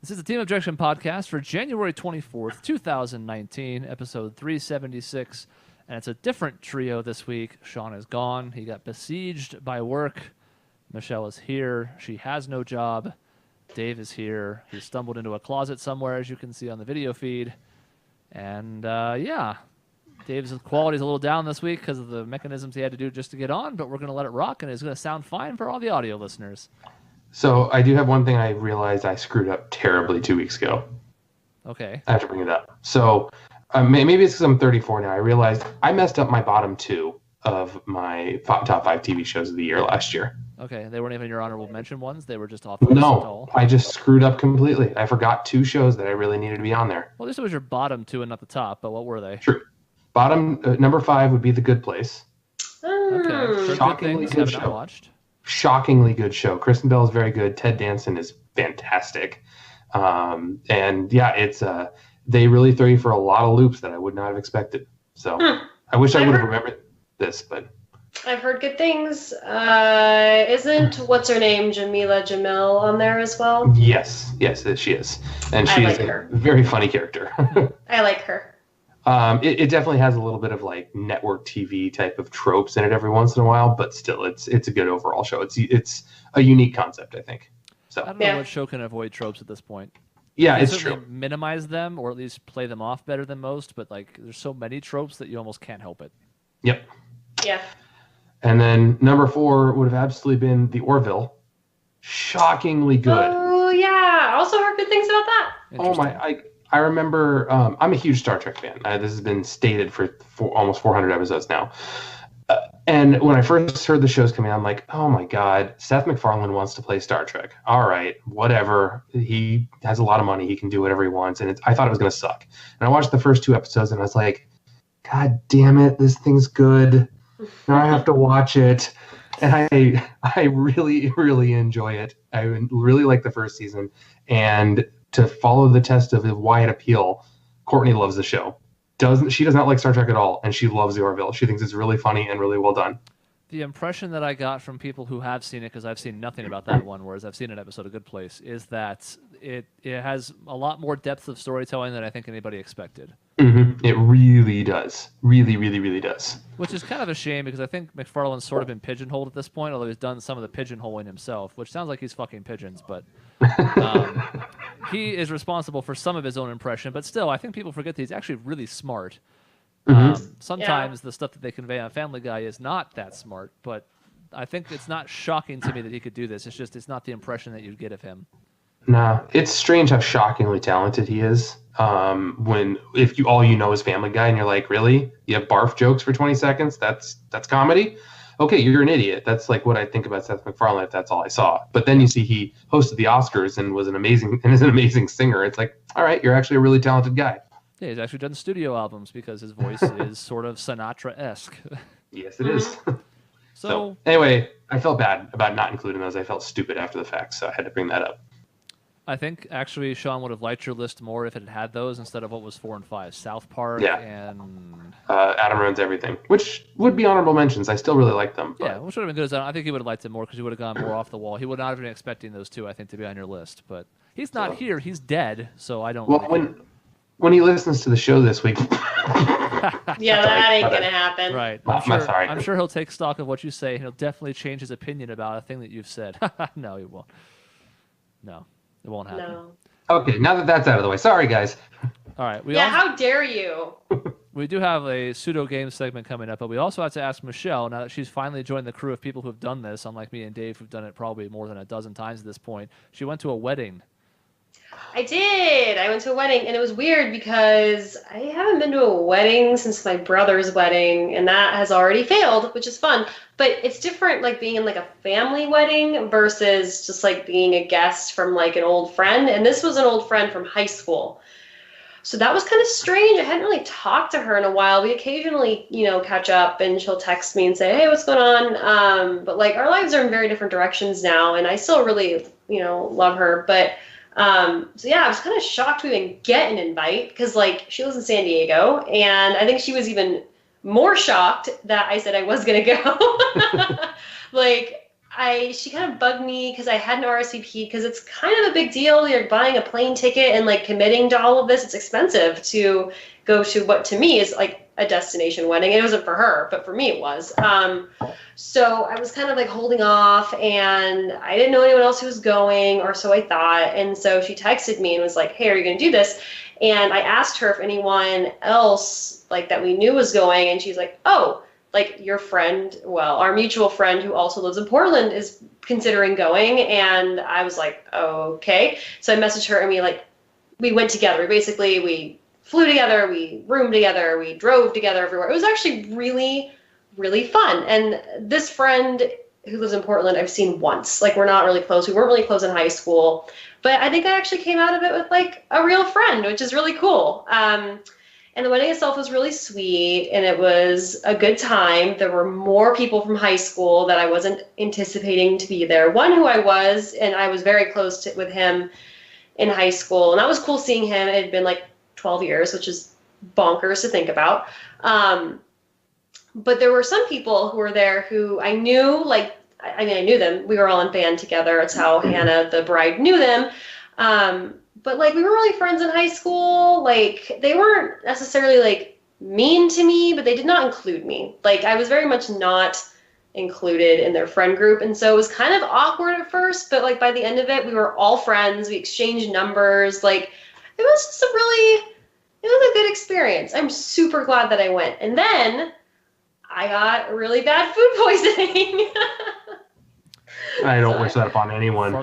This is the Team Objection podcast for January 24th, 2019, episode 376. And it's a different trio this week. Sean is gone. He got besieged by work. Michelle is here. She has no job. Dave is here. He stumbled into a closet somewhere, as you can see on the video feed. And, Dave's quality is a little down this week because of the mechanisms he had to do just to get on, but we're going to let it rock, and it's going to sound fine for all the audio listeners. So I do have one thing I realized I screwed up terribly 2 weeks ago. Okay. I have to bring it up. So maybe it's because I'm 34 now. I realized I messed up my bottom two of my top 5 TV shows of the year last year. Okay. They weren't even your honorable mention ones? They were just off the list at all? I just screwed up completely. I forgot 2 shows that I really needed to be on there. Well, this was your bottom 2 and not the top, but what were they? True. Bottom, number 5 would be The Good Place. Okay. Shockingly good show. show. Watched. Shockingly good show. Kristen Bell is very good. Ted Danson is fantastic. It's they really throw you for a lot of loops that I would not have expected. So I wish I would have remembered this, but I've heard good things. Isn't what's her name, Jamila Jamil, on there as well? Yes, she is, and she is a very funny character. I like her. It definitely has a little bit of like network TV type of tropes in it every once in a while, but still, it's a good overall show. It's a unique concept, I think. So I don't know what show can avoid tropes at this point. Yeah, it's true. Minimize them, or at least play them off better than most. But like, there's so many tropes that you almost can't help it. Yep. Yeah. And then number 4 would have absolutely been The Orville. Shockingly good. Oh yeah, I also heard good things about that. Oh my! I remember. I'm a huge Star Trek fan. This has been stated for almost 400 episodes now. And when I first heard the shows coming out, I'm like, oh my God, Seth MacFarlane wants to play Star Trek. All right, whatever. He has a lot of money. He can do whatever he wants. And I thought it was going to suck. And I watched the first 2 episodes and I was like, God damn it, this thing's good. Now I have to watch it. And I really, really enjoy it. I really like the first season. And to follow the test of why it appeal, Courtney loves the show. She does not like Star Trek at all, and she loves The Orville. She thinks it's really funny and really well done. The impression that I got from people who have seen it, because I've seen nothing about that one, whereas I've seen an episode of Good Place, is that it has a lot more depth of storytelling than I think anybody expected. Mm-hmm. It really does. Really, really, really does. Which is kind of a shame, because I think MacFarlane's sort of been pigeonholed at this point, although he's done some of the pigeonholing himself, which sounds like he's fucking pigeons, but he is responsible for some of his own impression. But still, I think people forget that he's actually really smart. Sometimes the stuff that they convey on Family Guy is not that smart, but I think it's not shocking to me that he could do this. It's not the impression that you'd get of him. Nah, it's strange how shockingly talented he is. If all you know is Family Guy, and you're like, really? You have barf jokes for 20 seconds? That's comedy? Okay, you're an idiot. That's like what I think about Seth MacFarlane if that's all I saw. But then you see he hosted the Oscars and is an amazing singer. It's like, all right, you're actually a really talented guy. Yeah, he's actually done studio albums because his voice is sort of Sinatra-esque. Yes, it is. So anyway, I felt bad about not including those. I felt stupid after the fact, so I had to bring that up. I think actually Sean would have liked your list more if it had those instead of what was 4 and 5. South Park and Adam Ruins Everything, which would be honorable mentions. I still really like them. But... Yeah, which would have been good. I think he would have liked it more because he would have gone more off the wall. He would not have been expecting those 2, I think, to be on your list. But he's not here. He's dead, so I don't. Well, when he listens to the show this week. Yeah, that ain't gonna happen. Right. I'm sure he'll take stock of what you say, and he'll definitely change his opinion about a thing that you've said. No, he won't. No, it won't happen. No. Okay, now that that's out of the way. Sorry, guys. All right. How dare you? We do have a pseudo game segment coming up, but we also have to ask Michelle, now that she's finally joined the crew of people who have done this, unlike me and Dave, who've done it probably more than a dozen times at this point. She went to a wedding. I did. I went to a wedding, and it was weird because I haven't been to a wedding since my brother's wedding, and that has already failed, which is fun. But it's different, like being in like a family wedding versus just like being a guest from like an old friend. And this was an old friend from high school. So that was kind of strange. I hadn't really talked to her in a while. We occasionally, catch up, and she'll text me and say, hey, what's going on? But like our lives are in very different directions now, and I still really, love her. But I was kind of shocked to even get an invite because like she lives in San Diego, and I think she was even more shocked that I said I was going to go. Like, she kind of bugged me because I hadn't RSVP'd because it's kind of a big deal. You're buying a plane ticket and like committing to all of this. It's expensive to go to what to me is like a destination wedding. It wasn't for her, but for me it was. So I was kind of like holding off, and I didn't know anyone else who was going, or so I thought. And so she texted me and was like, "Hey, are you going to do this?" And I asked her if anyone else like that we knew was going, and she's like, "Oh, like your friend, well, our mutual friend who also lives in Portland is considering going." And I was like, okay. So I messaged her, and we went together. We flew together, we roomed together, we drove together everywhere. It was actually really, really fun. And this friend who lives in Portland, I've seen once. Like, we're not really close. We weren't really close in high school. But I think I actually came out of it with like a real friend, which is really cool. And the wedding itself was really sweet, and it was a good time. There were more people from high school that I wasn't anticipating to be there. One who I was, and I was very close with him in high school, and that was cool seeing him. It had been like 12 years, which is bonkers to think about. But there were some people who were there who I knew, I knew them. We were all in band together. It's how Hannah, the bride, knew them. But like, we were really friends in high school. Like, they weren't necessarily like mean to me, but they did not include me. Like, I was very much not included in their friend group. And so it was kind of awkward at first, but like by the end of it, we were all friends. We exchanged numbers. Like, it was just it was a good experience. I'm super glad that I went. And then I got really bad food poisoning. I don't wish that upon anyone. It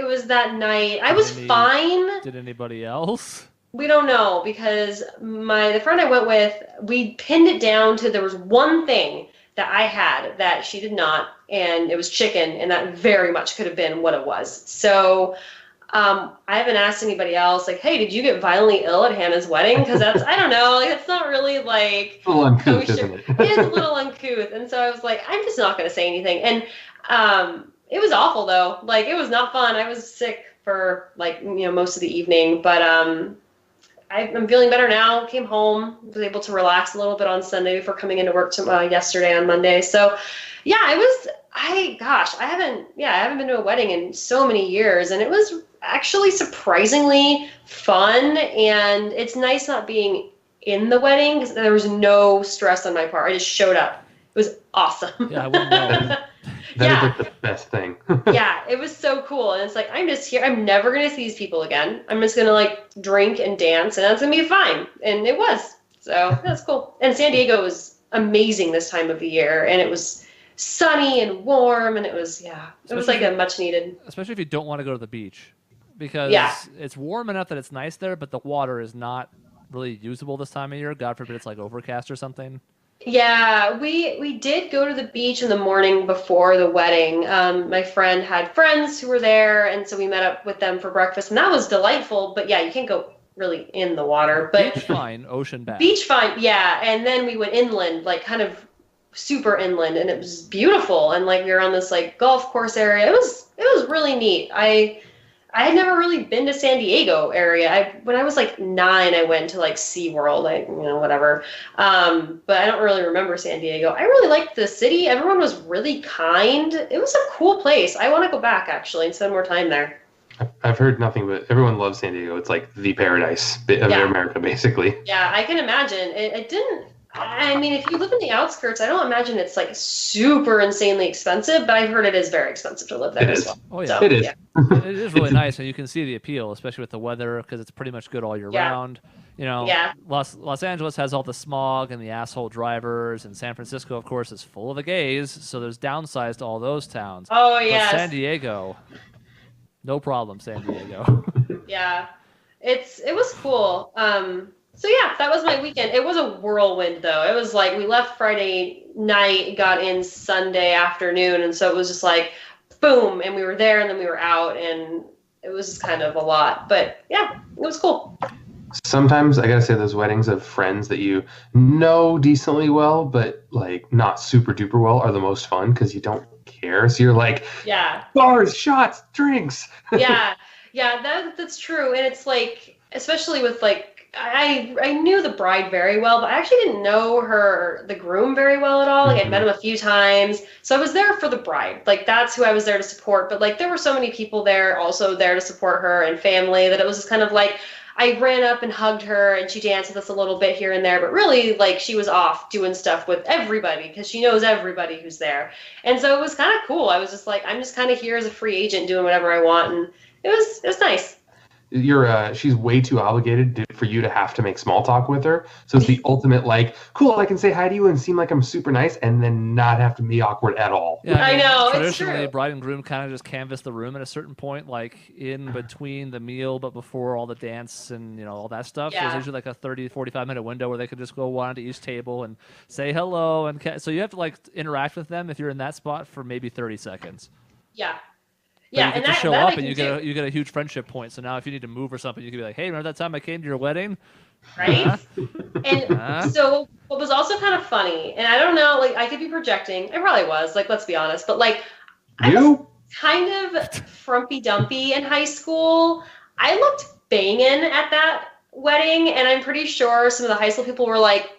was that night. I was fine. Did anybody else? We don't know, because the friend I went with, we pinned it down to there was one thing that I had that she did not, and it was chicken, and that very much could have been what it was. So I haven't asked anybody else, like, hey, did you get violently ill at Hannah's wedding? Because that's, I don't know, like, it's not really like... A little uncouth, isn't it? It is a little uncouth. And so I was like, I'm just not going to say anything. And it was awful, though. Like, it was not fun. I was sick for, like, most of the evening. But I'm feeling better now. Came home, was able to relax a little bit on Sunday before coming into work yesterday on Monday. So, yeah, I haven't been to a wedding in so many years, and it was actually surprisingly fun. And it's nice not being in the wedding because there was no stress on my part. I just showed up. It was awesome. Yeah, I wouldn't know. That is like the best thing. Yeah, it was so cool. And it's like, I'm just here. I'm never going to see these people again. I'm just going to like drink and dance, and that's going to be fine. And it was. So that's cool. And San Diego was amazing this time of the year. And it was sunny and warm. And it was like a much needed. Especially if you don't want to go to the beach. Because it's warm enough that it's nice there, but the water is not really usable this time of year. God forbid it's like overcast or something. Yeah, we did go to the beach in the morning before the wedding. My friend had friends who were there, and so we met up with them for breakfast, and that was delightful. But yeah, you can't go really in the water. But beach fine, ocean bad. Beach fine, yeah. And then we went inland, like kind of super inland, and it was beautiful. And like we were on this like golf course area. It was really neat. I had never really been to San Diego area. When I was like 9, I went to like SeaWorld, whatever. But I don't really remember San Diego. I really liked the city. Everyone was really kind. It was a cool place. I want to go back actually and spend more time there. I've heard nothing but everyone loves San Diego. It's like the paradise of America, basically. Yeah, I can imagine. It didn't. I mean, if you live in the outskirts, I don't imagine it's like super insanely expensive, but I've heard it is very expensive to live there as well. Oh, yeah. So, it is. Yeah. It is really nice, and you can see the appeal, especially with the weather, because it's pretty much good all year round. Los Angeles has all the smog and the asshole drivers, and San Francisco, of course, is full of the gays, so there's downsides to all those towns. Oh, yeah. But San Diego, no problem, San Diego. Yeah. It was cool. So yeah, that was my weekend. It was a whirlwind though. It was like we left Friday night, got in Sunday afternoon, and so it was just like boom, and we were there and then we were out, and it was kind of a lot. But yeah, it was cool. Sometimes I gotta say those weddings of friends that you know decently well, but like not super duper well, are the most fun because you don't care. So you're like, bars, shots, drinks. Yeah, that's true. And it's like, especially with like I knew the bride very well, but I actually didn't know the groom very well at all. Like I'd met him a few times, so I was there for the bride. Like that's who I was there to support. But like there were so many people there, also there to support her and family, that it was just kind of like I ran up and hugged her, and she danced with us a little bit here and there. But really, like she was off doing stuff with everybody because she knows everybody who's there. And so it was kind of cool. I was just like, I'm just kind of here as a free agent doing whatever I want, and it was nice. She's way too obligated for you to have to make small talk with her. So it's the ultimate like, cool, I can say hi to you and seem like I'm super nice and then not have to be awkward at all. Yeah, I know, it's traditionally, true. bride and groom kind of just canvass the room at a certain point, like in between the meal, but before all the dance and all that stuff. Yeah. There's usually like a 30, 45-minute window where they could just go one to each table and say hello. And so you have to like interact with them if you're in that spot for maybe 30 seconds. Yeah. But Yeah, you and get to show that up I and can you get a huge friendship point. So now if you need to move or something, you can be like, hey, remember that time I came to your wedding? right? And so what was also kind of funny, and I don't know, like I could be projecting, I probably was, like let's be honest, but like I was kind of frumpy dumpy in high school. I looked banging at that wedding, and I'm pretty sure some of the high school people were like,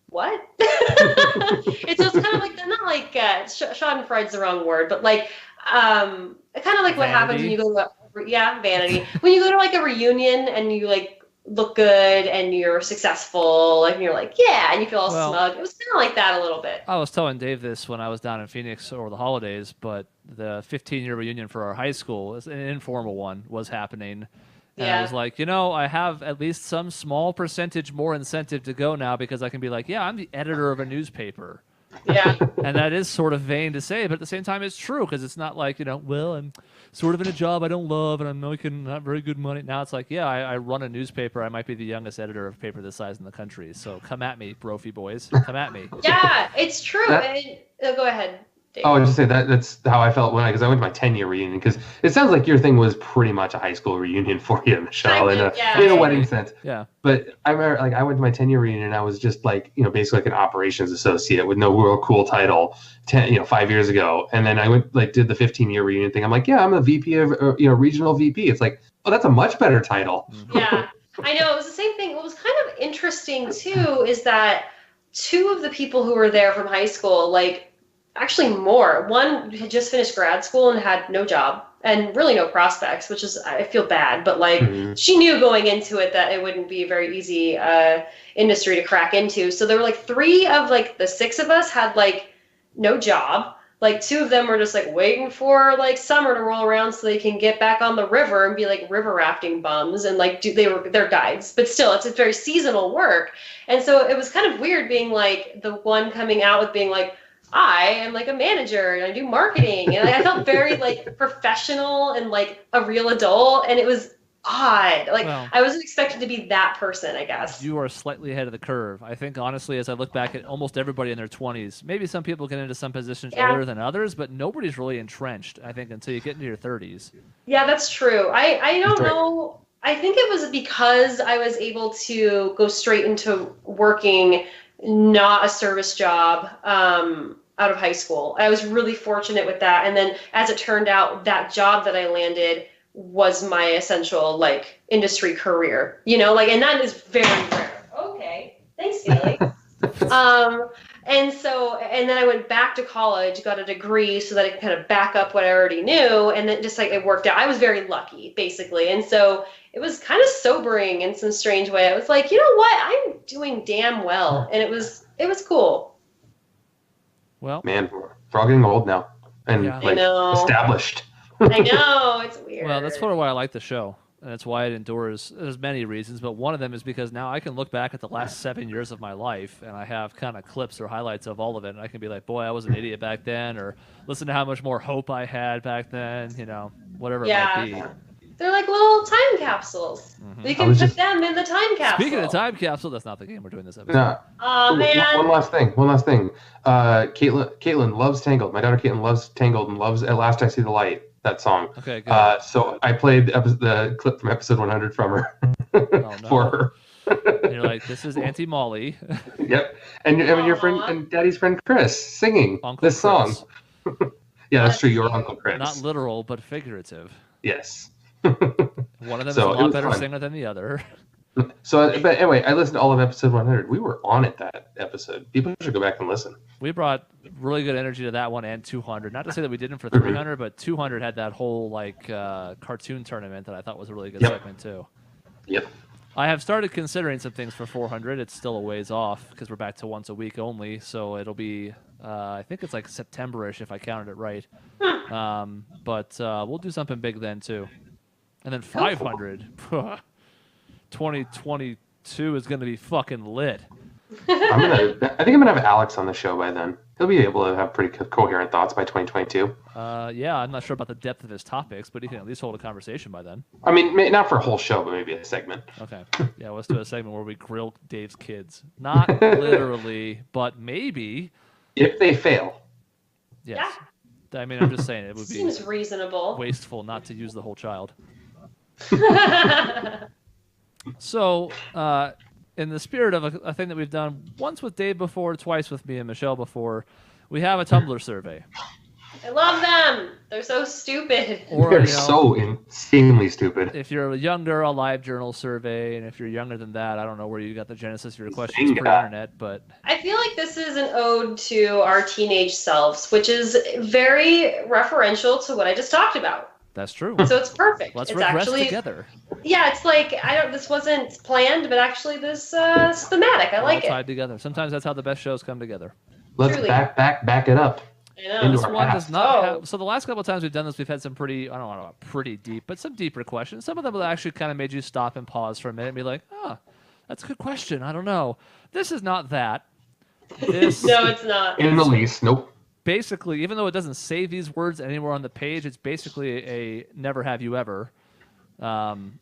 what? It's just kind of like, not like schadenfreud's the wrong word, but like kind of like what happens when you go to vanity. When you go to like a reunion and you like look good and you're successful, like, and you're like, yeah, and you feel all smug. It was kind of like that a little bit. I was telling Dave this when I was down in Phoenix over the holidays, but the 15-year reunion for our high school, an informal one, was happening. And I was like, I have at least some small percentage more incentive to go now because I can be like, yeah, I'm the editor of a newspaper. Yeah. And that is sort of vain to say, but at the same time, it's true because it's not like, well, I'm sort of in a job I don't love and I'm making not very good money. Now it's like, yeah, I run a newspaper. I might be the youngest editor of a paper this size in the country. So come at me, brophy boys. Come at me. Yeah, it's true. Go ahead. Dave. Oh, I was just say that's how I felt because I went to my 10-year reunion. Because it sounds like your thing was pretty much a high school reunion for you, Michelle, in a wedding sense. Yeah. But I remember, like, I went to my 10-year reunion and I was just like, basically like an operations associate with no real cool title, 5 years ago. And then I went did the 15-year reunion thing. I'm like, yeah, I'm a VP of regional VP. It's like, oh, that's a much better title. Yeah, I know. It was the same thing. What was kind of interesting too is that two of the people who were there from high school, like. Actually more. One had just finished grad school and had no job and really no prospects, which is, I feel bad, but like she knew going into it that it wouldn't be a very easy industry to crack into. So there were like 3 of like the 6 of us had like no job. Like 2 of them were just like waiting for like summer to roll around so they can get back on the river and be like river rafting bums and like they're guides, but still it's a very seasonal work. And so it was kind of weird being like the one coming out with being like, I am like a manager and I do marketing, and I felt very like professional and like a real adult, and it was odd. Like I wasn't expected to be that person, I guess. You are slightly ahead of the curve. I think honestly, as I look back at almost everybody in their 20s, maybe some people get into some positions earlier than others, but nobody's really entrenched, I think, until you get into your 30s. Yeah, that's true. I don't know. I think it was because I was able to go straight into working, not a service job, out of high school. I was really fortunate with that. And then as it turned out, that job that I landed was my essential like industry career, and that is very rare. Okay. Thanks, Felix. And then I went back to college, got a degree so that I could kind of back up what I already knew. And then just like it worked out. I was very lucky, basically. And so it was kind of sobering in some strange way. I was like, you know what? I'm doing damn well. And it was cool. Well, man, we're all getting old now and established. I know, it's weird. Well, that's sort of why I like the show, and that's why it endures. There's many reasons, but one of them is because now I can look back at the last 7 years of my life, and I have kind of clips or highlights of all of it, and I can be like, boy, I was an idiot back then, or listen to how much more hope I had back then, whatever it might be. They're like little time capsules. You can put them in the time capsule. Speaking of time capsule, that's not the game we're doing this episode. No. Oh, man. One last thing. Caitlin loves Tangled. My daughter Caitlin loves Tangled and loves At Last I See the Light, that song. Okay, good. So I played the clip from episode 100 from her for her. And you're like, this is Auntie Molly. Yep. And your friend and Daddy's friend Chris singing Uncle this Chris. song. Yeah, that's true. Your Uncle Chris. Not literal, but figurative. Yes. One of them is a lot better singer than the other. So, but anyway, I listened to all of episode 100. We were on it that episode. People should go back and listen. We brought really good energy to that one and 200. Not to say that we didn't for 300, but 200 had that whole like cartoon tournament that I thought was a really good segment too. Yep. I have started considering some things for 400. It's still a ways off because we're back to once a week only. So it'll be, I think it's like September-ish if I counted it right. But we'll do something big then too. And then 500. 2022 is going to be fucking lit. I think I'm gonna have Alex on the show by then. He'll be able to have pretty coherent thoughts by 2022. Yeah, I'm not sure about the depth of his topics, but he can at least hold a conversation by then. I mean, not for a whole show, but maybe a segment. Okay. Yeah, let's do a segment where we grill Dave's kids. Not literally, but maybe. If they fail. Yes. Yeah. I mean, I'm just saying it would be seems reasonable. Wasteful not to use the whole child. So, in the spirit of a thing that we've done once with Dave before, twice with me and Michelle before, we have a Tumblr survey. I love them. They're so stupid. Or, they're so insanely stupid. If you're younger, a live journal survey, and if you're younger than that, I don't know where you got the genesis of your questions pre-internet, but I feel like this is an ode to our teenage selves, which is very referential to what I just talked about. That's true. So it's perfect. Let's it's regress actually together. Yeah, it's like this wasn't planned, but actually this is thematic. I like it. Tied together. Sometimes that's how the best shows come together. Let's back it up. I know. This one does not have, so the last couple of times we've done this, we've had some pretty, I don't know about pretty deep, but some deeper questions. Some of them have actually kind of made you stop and pause for a minute and be like, that's a good question. I don't know. This is not that. This, no, it's not. In the least, nope. Basically, even though it doesn't say these words anywhere on the page, it's basically a never have you ever,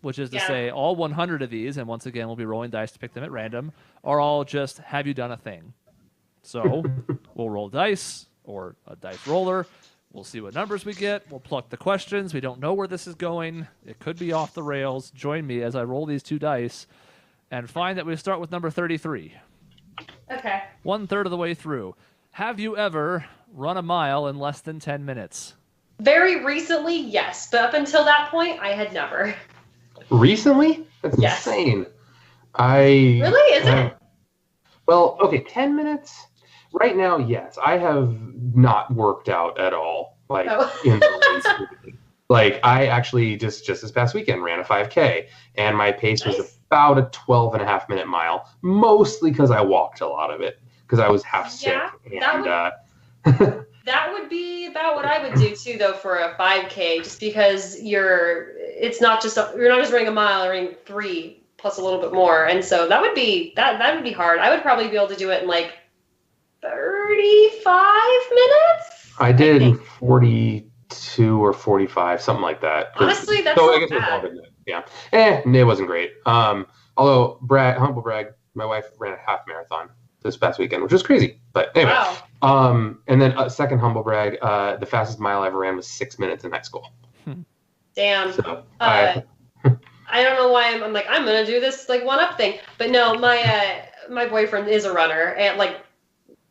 which is to say all 100 of these, and once again, we'll be rolling dice to pick them at random, are all just have you done a thing. So we'll roll dice or a dice roller. We'll see what numbers we get. We'll pluck the questions. We don't know where this is going. It could be off the rails. Join me as I roll these two dice and find that we start with number 33. Okay. 1/3 of the way through. Have you ever run a mile in less than 10 minutes? Very recently, yes. But up until that point, I had never. Recently? That's insane. Really? Is it? Well, okay, 10 minutes? Right now, yes. I have not worked out at all. Like, in the least. Like, I actually just this past weekend ran a 5K, and my pace was about a 12.5-minute mile, mostly because I walked a lot of it, because I was half sick. And, that would be about what I would do too, though, for a 5K, just because you're not just running a mile, you're running 3 plus a little bit more, and so that would be hard. I would probably be able to do it in like 35 minutes. I did 42 or 45, something like that. Honestly, that's not bad. Yeah, it wasn't great. Although humble brag, my wife ran a half marathon this past weekend, which was crazy. But anyway, wow. And then second humble brag, the fastest mile I ever ran was 6 minutes in high school. Damn. So, I don't know why I'm like, I'm gonna do this like one-up thing, but no, my boyfriend is a runner and like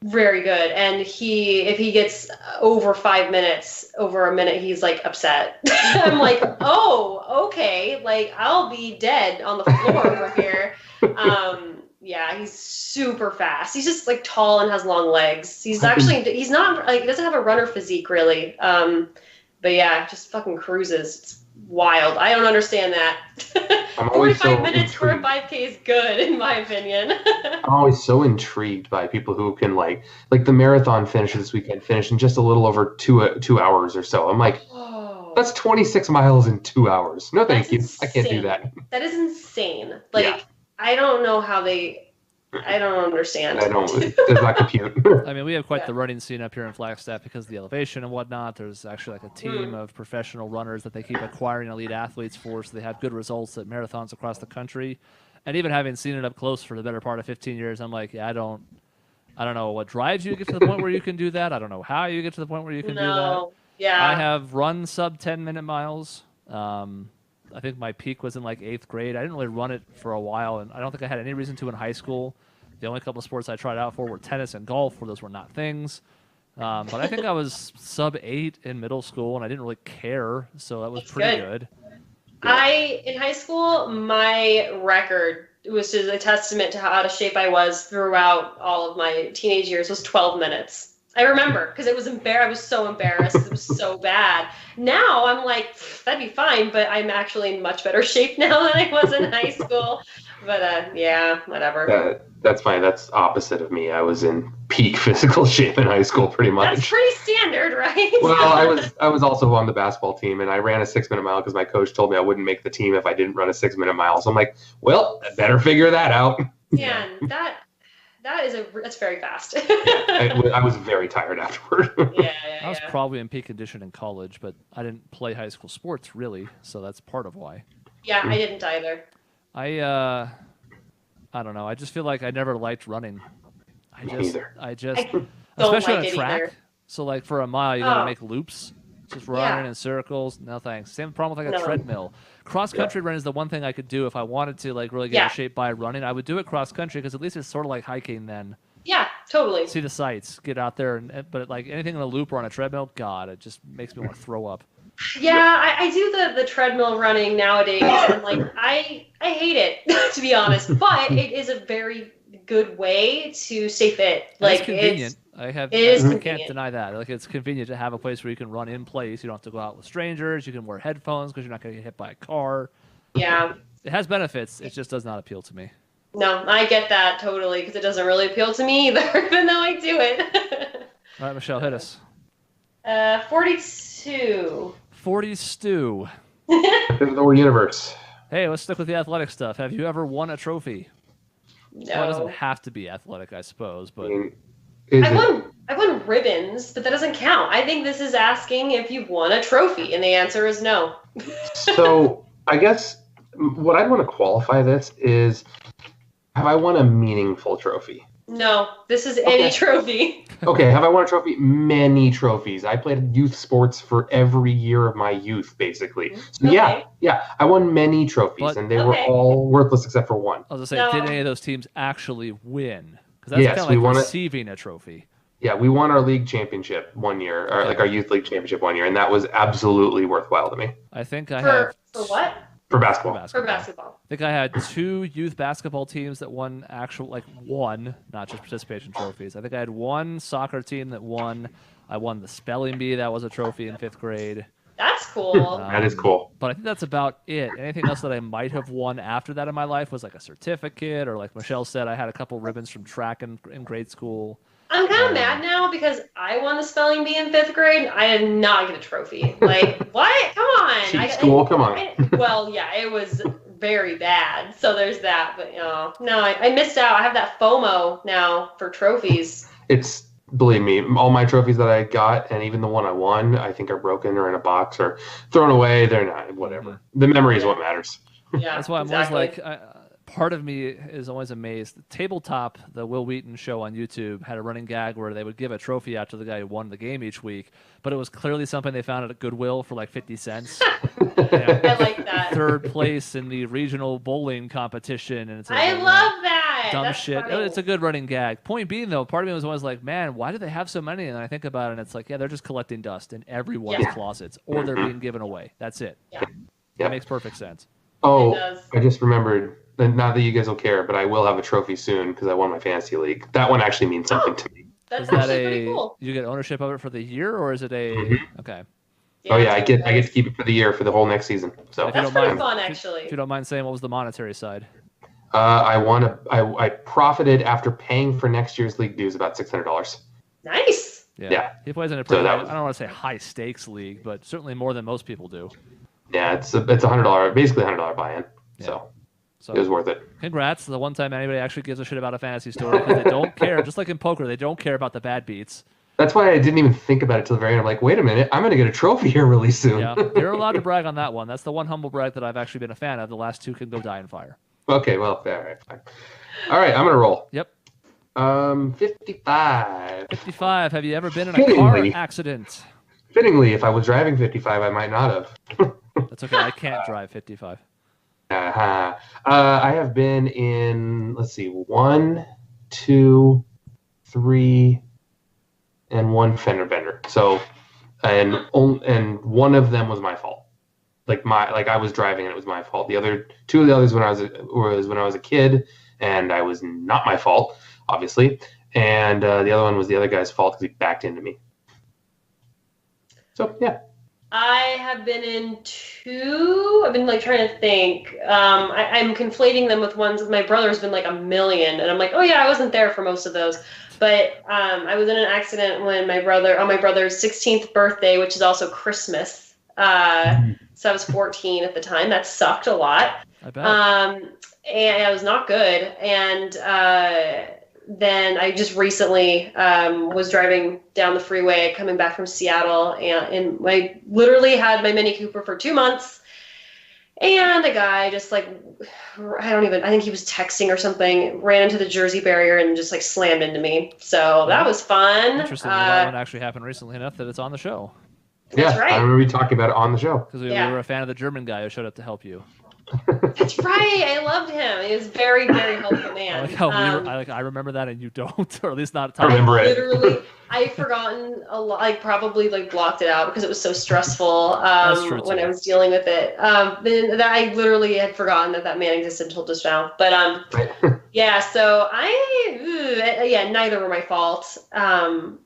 very good, and if he gets over 5 minutes, over a minute, he's like upset. I'm like, oh, okay, like I'll be dead on the floor over here. Yeah, he's super fast. He's just like tall and has long legs. He's not like, he doesn't have a runner physique really. But yeah, just fucking cruises. It's wild. I don't understand that. 45 minutes for a 5K is good, in my opinion. I'm always so intrigued by people who can like the marathon finish this weekend finished in just a little over 2 hours or so. I'm like, that's 26 miles in 2 hours. No, thank you. Insane. I can't do that. That is insane. Like, I don't know how I don't understand. It does not compute. I mean, we have quite the running scene up here in Flagstaff because of the elevation and whatnot. There's actually like a team of professional runners that they keep acquiring elite athletes for, so they have good results at marathons across the country. And even having seen it up close for the better part of 15 years, I'm like, I don't know what drives you to get to the point where you can do that. I don't know how you get to the point where you can do that. Yeah. I have run sub 10-minute miles. I think my peak was in like 8th grade. I didn't really run it for a while, and I don't think I had any reason to in high school. The only couple of sports I tried out for were tennis and golf, where those were not things. But I think I was sub 8 in middle school, and I didn't really care, so that was pretty good. In high school, my record was just a testament to how out of shape I was throughout all of my teenage years, was 12 minutes. I remember, because it was I was so embarrassed. It was so bad. Now I'm like, that'd be fine, but I'm actually in much better shape now than I was in high school. But yeah, whatever. That's fine. That's opposite of me. I was in peak physical shape in high school, pretty much. That's pretty standard, right? Well, I was also on the basketball team, and I ran a 6-minute mile because my coach told me I wouldn't make the team if I didn't run a 6-minute mile. So I'm like, well, I better figure that out. Yeah, that's very fast. I was very tired afterward. Yeah. I was probably in peak condition in college, but I didn't play high school sports really, so that's part of why. Yeah, I didn't either. I don't know. I just feel like I never liked running. I just don't especially like on it track. either. So like for a mile, you gotta make loops, just running in circles. No thanks. Same problem with like a treadmill. Cross country run is the one thing I could do if I wanted to like really get in shape by running. I would do it cross country because at least it's sort of like hiking then. Yeah, totally. See the sights, get out there, but like anything in a loop or on a treadmill, God, it just makes me want to throw up. Yeah, I do the treadmill running nowadays, and like I hate it to be honest, but it is a very good way to stay fit. Like it's convenient. I can't deny that. Like it's convenient to have a place where you can run in place. You don't have to go out with strangers. You can wear headphones because you're not going to get hit by a car. Yeah, it has benefits. It just does not appeal to me. No, I get that totally because it doesn't really appeal to me either, even though I do it. All right, Michelle, hit us. 42. 40 stew. The whole universe. Hey, let's stick with the athletic stuff. Have you ever won a trophy? No. Well, it doesn't have to be athletic, I suppose, but I won ribbons, but that doesn't count. I think this is asking if you've won a trophy, and the answer is no. So I guess what I'd want to qualify this is, have I won a meaningful trophy? No, this is any trophy. Okay, have I won a trophy? Many trophies. I played youth sports for every year of my youth, basically. So yeah, I won many trophies, and they were all worthless except for one. I was going to say, did any of those teams actually win? Because that's kind of like receiving a trophy. Yeah, we won our league championship one year, or like our youth league championship one year, and that was absolutely worthwhile to me. I think I have... For what? For basketball. For basketball. I think I had 2 youth basketball teams that won won, not just participation trophies. I think I had 1 soccer team that won. I won the spelling bee. That was a trophy in 5th grade. That's cool. That is cool. But I think that's about it. Anything else that I might have won after that in my life was like a certificate, or like Michelle said, I had a couple ribbons from track in grade school. I'm kind of mad now because I won the spelling bee in 5th grade. I did not get a trophy. Like, what? Come on. Come on. Well, yeah, it was very bad. So there's that. But no, I missed out. I have that FOMO now for trophies. Believe me, all my trophies that I got, and even the one I won, I think are broken or in a box or thrown away. They're not, whatever. The memory is what matters. Yeah, that's why I'm always like... part of me is always amazed. Tabletop, the Will Wheaton show on YouTube, had a running gag where they would give a trophy out to the guy who won the game each week, but it was clearly something they found at a Goodwill for like 50 cents. I like that. 3rd place in the regional bowling competition, and it's like, I love that. Dumb That's shit. funny. It's a good running gag. Point being, though, part of me was always like, man, why do they have so many? And I think about it, and it's like, yeah, they're just collecting dust in everyone's closets, or they're being given away. That's it. Yeah. That makes perfect sense. Oh, I just remembered. Not that you guys will care, but I will have a trophy soon because I won my fantasy league. That one actually means something to me. That's actually pretty cool. You get ownership of it for the year, or is it a okay? Yeah, I get to keep it for the year for the whole next season. So that's pretty fun, actually. If you don't mind saying, what was the monetary side? I profited after paying for next year's league dues about $600. Nice. Yeah. He plays in a pretty, I don't want to say high stakes league, but certainly more than most people do. Yeah, it's $100, basically $100 buy-in. Yeah. So it was worth it. Congrats. The one time anybody actually gives a shit about a fantasy story, because they don't care. Just like in poker, they don't care about the bad beats. That's why I didn't even think about it till the very end. I'm like, wait a minute, I'm going to get a trophy here really soon. Yeah, you're allowed to brag on that one. That's the one humble brag that I've actually been a fan of. The last 2 can go die in fire. Okay, well, all right, fine. All right, I'm going to roll. Yep. 55. 55. Have you ever been in a car accident? Fittingly, if I was driving 55, I might not have. That's okay. I can't drive 55. I have been in, let's see, 1, 2, 3, and 1 fender bender. So, and one of them was my fault. I was driving and it was my fault. The other two of the others was when I was a kid and I was not my fault, obviously. And the other one was the other guy's fault because he backed into me. So yeah. I have been in 2. I've been like trying to think. I'm conflating them with ones. My brother's been like a million, and I'm like, oh yeah, I wasn't there for most of those. But I was in an accident when my brother's 16th birthday, which is also Christmas. So I was 14 at the time. That sucked a lot. I bet. And it was not good. And then I just recently was driving down the freeway coming back from Seattle, and I literally had my Mini Cooper for 2 months, and a guy just like, I think he was texting or something, ran into the Jersey barrier and just like slammed into me. So that was fun. Interesting. That one actually happened recently enough that it's on the show. That's right. I remember we talking about it on the show. Because we were a fan of the German guy who showed up to help you. That's right. I loved him. He was very, very helpful man. I like how I remember that and you don't, or at least not. I remember it. Literally, I've forgotten a lot. I probably like blocked it out because it was so stressful when I was dealing with it. Then I literally had forgotten that man existed until just now. But yeah. So neither were my fault. I'm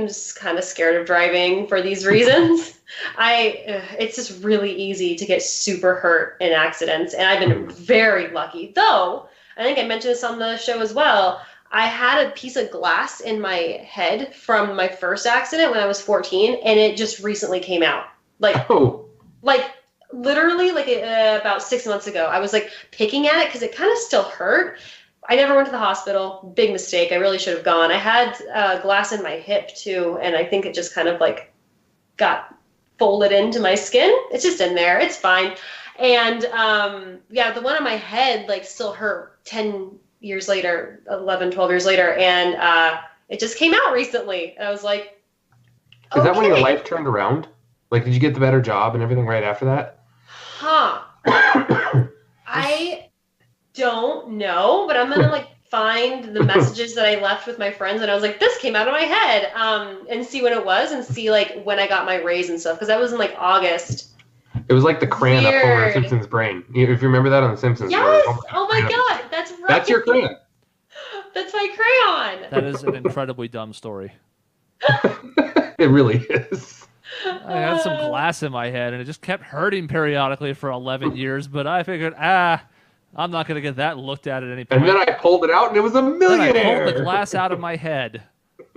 just kind of scared of driving for these reasons. It's just really easy to get super hurt in accidents, and I've been very lucky. Though I think I mentioned this on the show as well. I had a piece of glass in my head from my first accident when I was 14, and it just recently came out. Literally, about 6 months ago. I was like picking at it because it kind of still hurt. I never went to the hospital. Big mistake. I really should have gone. I had glass in my hip too, and I think it just kind of like got folded into my skin. It's just in there. It's fine. And the one on my head like still hurt 10 years later, 11, 12 years later, and it just came out recently. And I was like, okay. Is that when your life turned around? Like, did you get the better job and everything right after that? I don't know, but I'm gonna like find the messages that I left with my friends, and I was like, this came out of my head, and see when it was, and see like when I got my raise and stuff, because that was in like August. It was like the crayon up Homer Simpson's brain. If you remember that on The Simpsons. Yes! Oh my god, that's right. That's your crayon. That's my crayon. That is an incredibly dumb story. It really is. I had some glass in my head, and it just kept hurting periodically for 11 years, but I figured, I'm not going to get that looked at any point. And then I pulled it out, and it was a millionaire. Then I pulled the glass out of my head.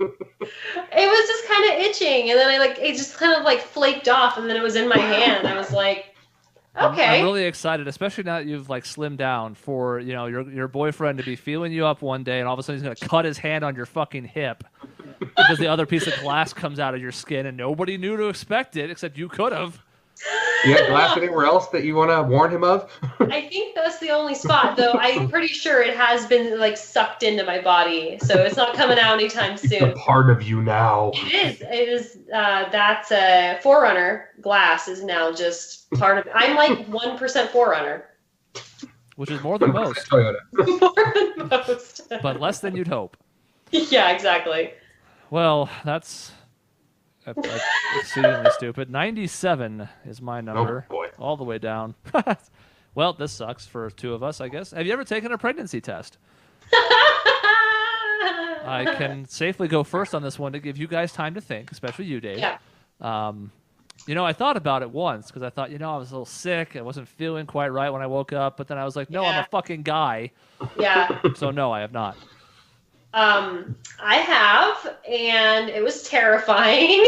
It was just kind of itching, and then it just kind of like flaked off, and then it was in my hand. I was like, okay. I'm really excited, especially now that you've like slimmed down, for your boyfriend to be feeling you up one day, and all of a sudden he's gonna cut his hand on your fucking hip because the other piece of glass comes out of your skin, and nobody knew to expect it except you could have. You got glass anywhere else that you want to warn him of? I think that's the only spot, though. I'm pretty sure it has been like sucked into my body, so it's not coming out anytime soon. It's a part of you now. It is. That's a Forerunner glass is now just part of. I'm like 1% Forerunner, which is more than most. More than most, but less than you'd hope. Yeah, exactly. Well, that's exceedingly stupid. 97 is my number. Oh, boy. All the way down. Well, this sucks for two of us, I guess. Have you ever taken a pregnancy test? I can safely go first on this one to give you guys time to think, especially you, Dave. Yeah. I thought about it once because I thought, I was a little sick. I wasn't feeling quite right when I woke up. But then I was like, no, I'm a fucking guy. Yeah. So, no, I have not. I have, and it was terrifying.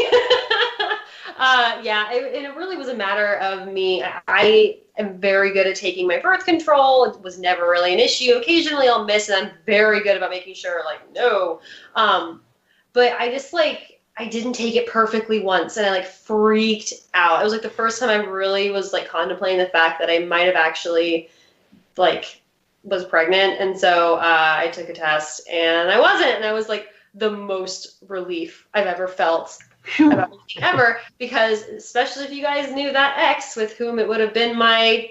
It really was a matter of me. I am very good at taking my birth control. It was never really an issue. Occasionally I'll miss, and I'm very good about making sure, no. But I just, I didn't take it perfectly once, and I, freaked out. It was, the first time I really was, contemplating the fact that I might have actually, was pregnant, and so I took a test, and I wasn't, and I was the most relief I've ever felt about anything ever, because especially if you guys knew that ex with whom it would have been my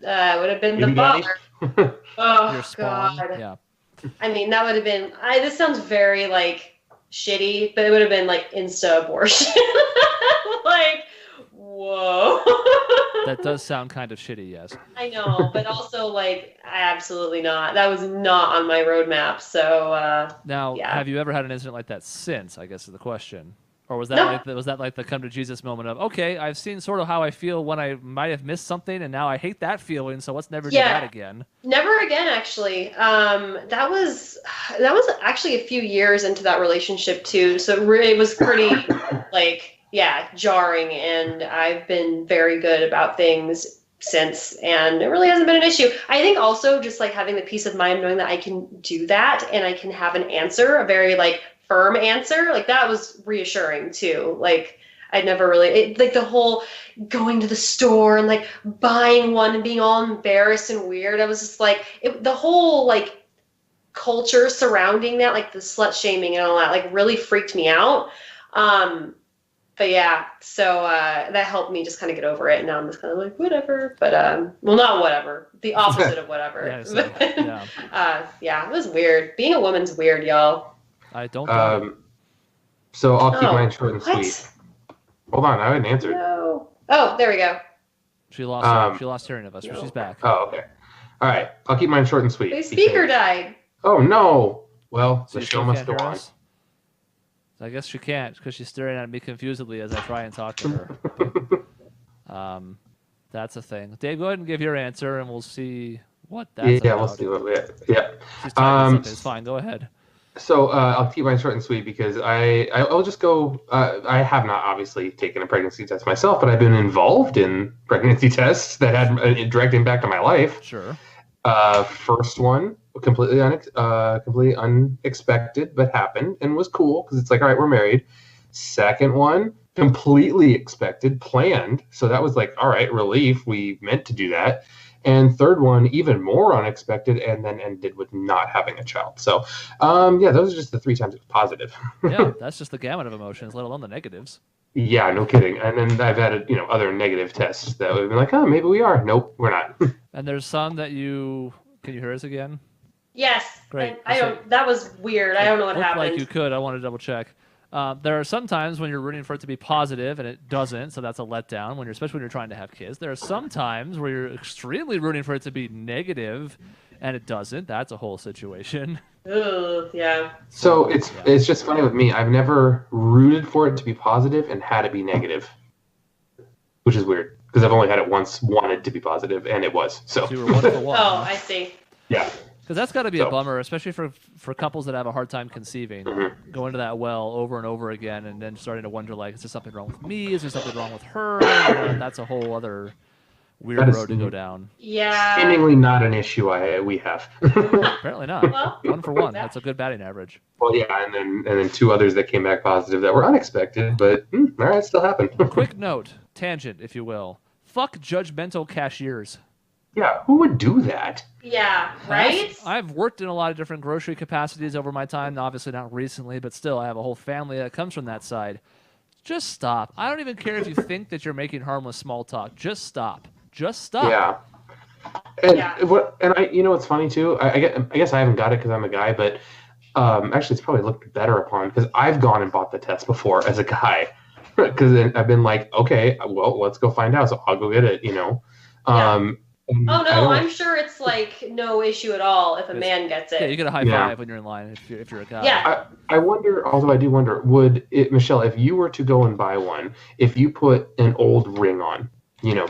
the father. Oh, your spawn. God. Yeah. I mean, that would have been. This sounds very shitty, but it would have been insta abortion. whoa. That does sound kind of shitty, yes. I know, but also, like, absolutely not. That was not on my roadmap, so, Now, yeah. have you ever had an incident like that since, I guess is the question. Or was that No. like the come to Jesus moment of, okay, I've seen sort of how I feel when I might have missed something, and now I hate that feeling, so let's never do that again. Never again, actually. That was actually a few years into that relationship too, so it was pretty like, yeah, jarring, and I've been very good about things since, and it really hasn't been an issue. I think also just like having the peace of mind knowing that I can do that and I can have an answer, a very like firm answer, like that was reassuring too. Like I'd never really like the whole going to the store and like buying one and being all embarrassed and weird. I was just like the whole like culture surrounding that, like the slut shaming and all that, like really freaked me out. But yeah, so that helped me just kind of get over it. And now I'm just kind of like, whatever. But, well, not whatever. The opposite of whatever. Yeah, it was weird. Being a woman's weird, y'all. I don't So I'll keep mine short and sweet. Hold on, I haven't answered. No. Oh, there we go. She lost hearing of us, but she's back. Oh, okay. All right, I'll keep mine short and sweet. The speaker died. Oh, no. Well, So the you show still must can't go hear on. us? I guess she can't because she's staring at me confusedly as I try and talk to her. That's a thing. Dave, go ahead and give your answer, and we'll see what that's about. Yeah, we'll see what we have. Yeah. She's typing something. It's fine. Go ahead. So I'll keep mine short and sweet because I'll just go. I have not obviously taken a pregnancy test myself, but I've been involved in pregnancy tests that had a direct impact on my life. Sure. First one, completely unexpected, but happened and was cool because it's like, all right, we're married. Second one, completely expected, planned. So that was like, all right, relief. We meant to do that. And third one, even more unexpected, and then ended with not having a child. So, yeah, those are just the 3 times it was positive. Yeah, that's just the gamut of emotions, let alone the negatives. Yeah, no kidding. And then I've had, other negative tests that would be like, oh, maybe we are. Nope, we're not. And there's some that can you hear us again? Yes. Great. That was weird. I don't know what happened. Like you could. I want to double check. There are some times when you're rooting for it to be positive and it doesn't, so that's a letdown. Especially when you're trying to have kids. There are some times where you're extremely rooting for it to be negative, and it doesn't. That's a whole situation. Ugh, yeah. So it's just funny with me. I've never rooted for it to be positive and had it be negative, which is weird because I've only had it once, wanted to be positive, and it was. So you were 1 for 1. Oh, I see. Yeah. Because that's got to be a bummer, especially for couples that have a hard time conceiving, going to that well over and over again, and then starting to wonder, like, is there something wrong with me? Is there something wrong with her? That's a whole other weird road to go down. Yeah. Seemingly not an issue we have. Apparently not. Well, 1 for 1. That's a good batting average. Well, yeah, and then 2 others that came back positive that were unexpected, but all right, still happened. Quick note, tangent, if you will. Fuck judgmental cashiers. Yeah, who would do that? Yeah, right? I've worked in a lot of different grocery capacities over my time. Obviously not recently, but still, I have a whole family that comes from that side. Just stop. I don't even care if you think that you're making harmless small talk. Just stop. Just stop. Yeah. And I, what's funny too? I guess I haven't got it because I'm a guy, but actually, it's probably looked better upon because I've gone and bought the test before as a guy. Because then I've been like, okay, well, let's go find out. So I'll go get it. Yeah. Oh no, I'm sure it's like no issue at all if a man gets it. Yeah, you get a high five when you're in line if you're a guy. Yeah. I wonder, although I do wonder, Michelle, if you were to go and buy one, if you put an old ring on,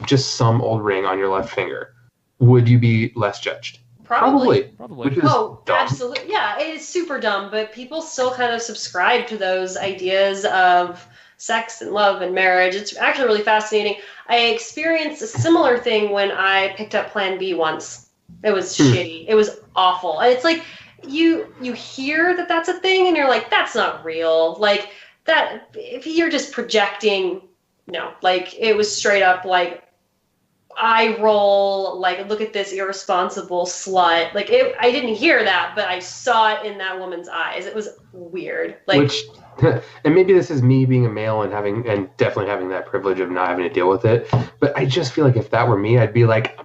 just some old ring on your left finger, would you be less judged? Probably. Which is dumb. Absolutely. Yeah, it is super dumb, but people still kind of subscribe to those ideas of sex and love and marriage. It's actually really fascinating. I experienced a similar thing when I picked up Plan B once. It was shitty. It was awful. And it's like you hear that that's a thing and you're like, that's not real. Like that, if you're just projecting, no, like it was straight up like eye roll, like look at this irresponsible slut. Like I didn't hear that, but I saw it in that woman's eyes. It was weird. Like, and maybe this is me being a male and definitely having that privilege of not having to deal with it. But I just feel like if that were me, I'd be like,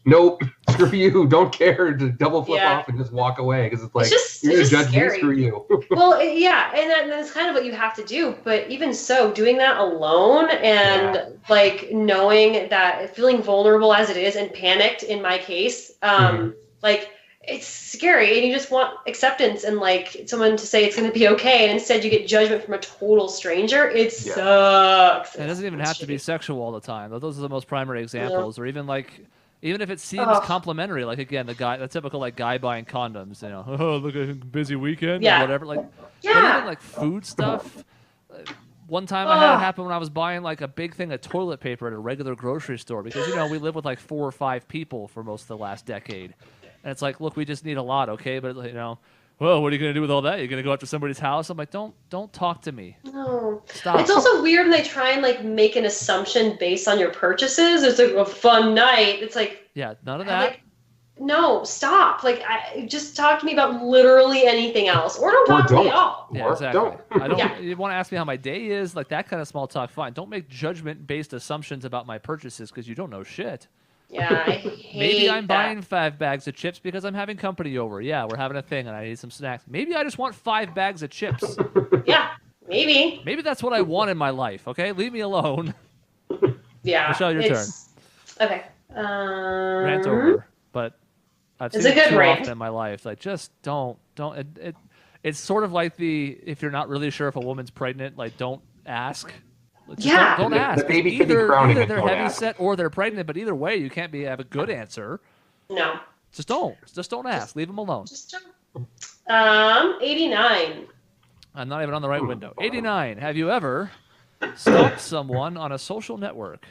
nope, screw you, don't care, to double flip off and just walk away, because it's like, you're going to judge me, screw you. Well, yeah, and that's kind of what you have to do, but even so, doing that alone and like knowing that, feeling vulnerable as it is and panicked in my case, like it's scary, and you just want acceptance and like someone to say it's going to be okay, and instead you get judgment from a total stranger. It sucks. And it doesn't even have to be sexual all the time. Those are the most primary examples, or even like, even if it seems complimentary, like again, the typical like guy buying condoms, you know, oh, look at a busy weekend or whatever, like, but even like food stuff. One time I had it happen when I was buying like a big thing of toilet paper at a regular grocery store, because you know we live with like 4 or 5 people for most of the last decade. And it's like, look, we just need a lot, okay? But, you know, well, what are you going to do with all that? You're going to go out to somebody's house? I'm like, don't talk to me. No. Stop. It's also weird when they try and, like, make an assumption based on your purchases. It's like a fun night. It's like... Yeah, none of that. Like, no, stop. Like, just talk to me about literally anything else. Or don't talk to me at all. Yeah, exactly. I don't. You want to ask me how my day is? Like, that kind of small talk, fine. Don't make judgment-based assumptions about my purchases, because you don't know shit. Yeah, I hate Maybe I'm buying 5 bags of chips because I'm having company over. Yeah, we're having a thing and I need some snacks. Maybe I just want 5 bags of chips. Yeah, maybe. Maybe that's what I want in my life, okay? Leave me alone. Yeah. Michelle, your turn. Okay. Rant over. But I've seen it too often in my life. Like, just don't. It's sort of like if you're not really sure if a woman's pregnant, like, don't ask. Just don't ask. The baby could be crowning. Either they're heavy set or they're pregnant, but either way, you can't have a good answer. No. Just don't ask. Leave them alone. Just don't. 89. I'm not even on the right window. 89. Have you ever stalked someone on a social network?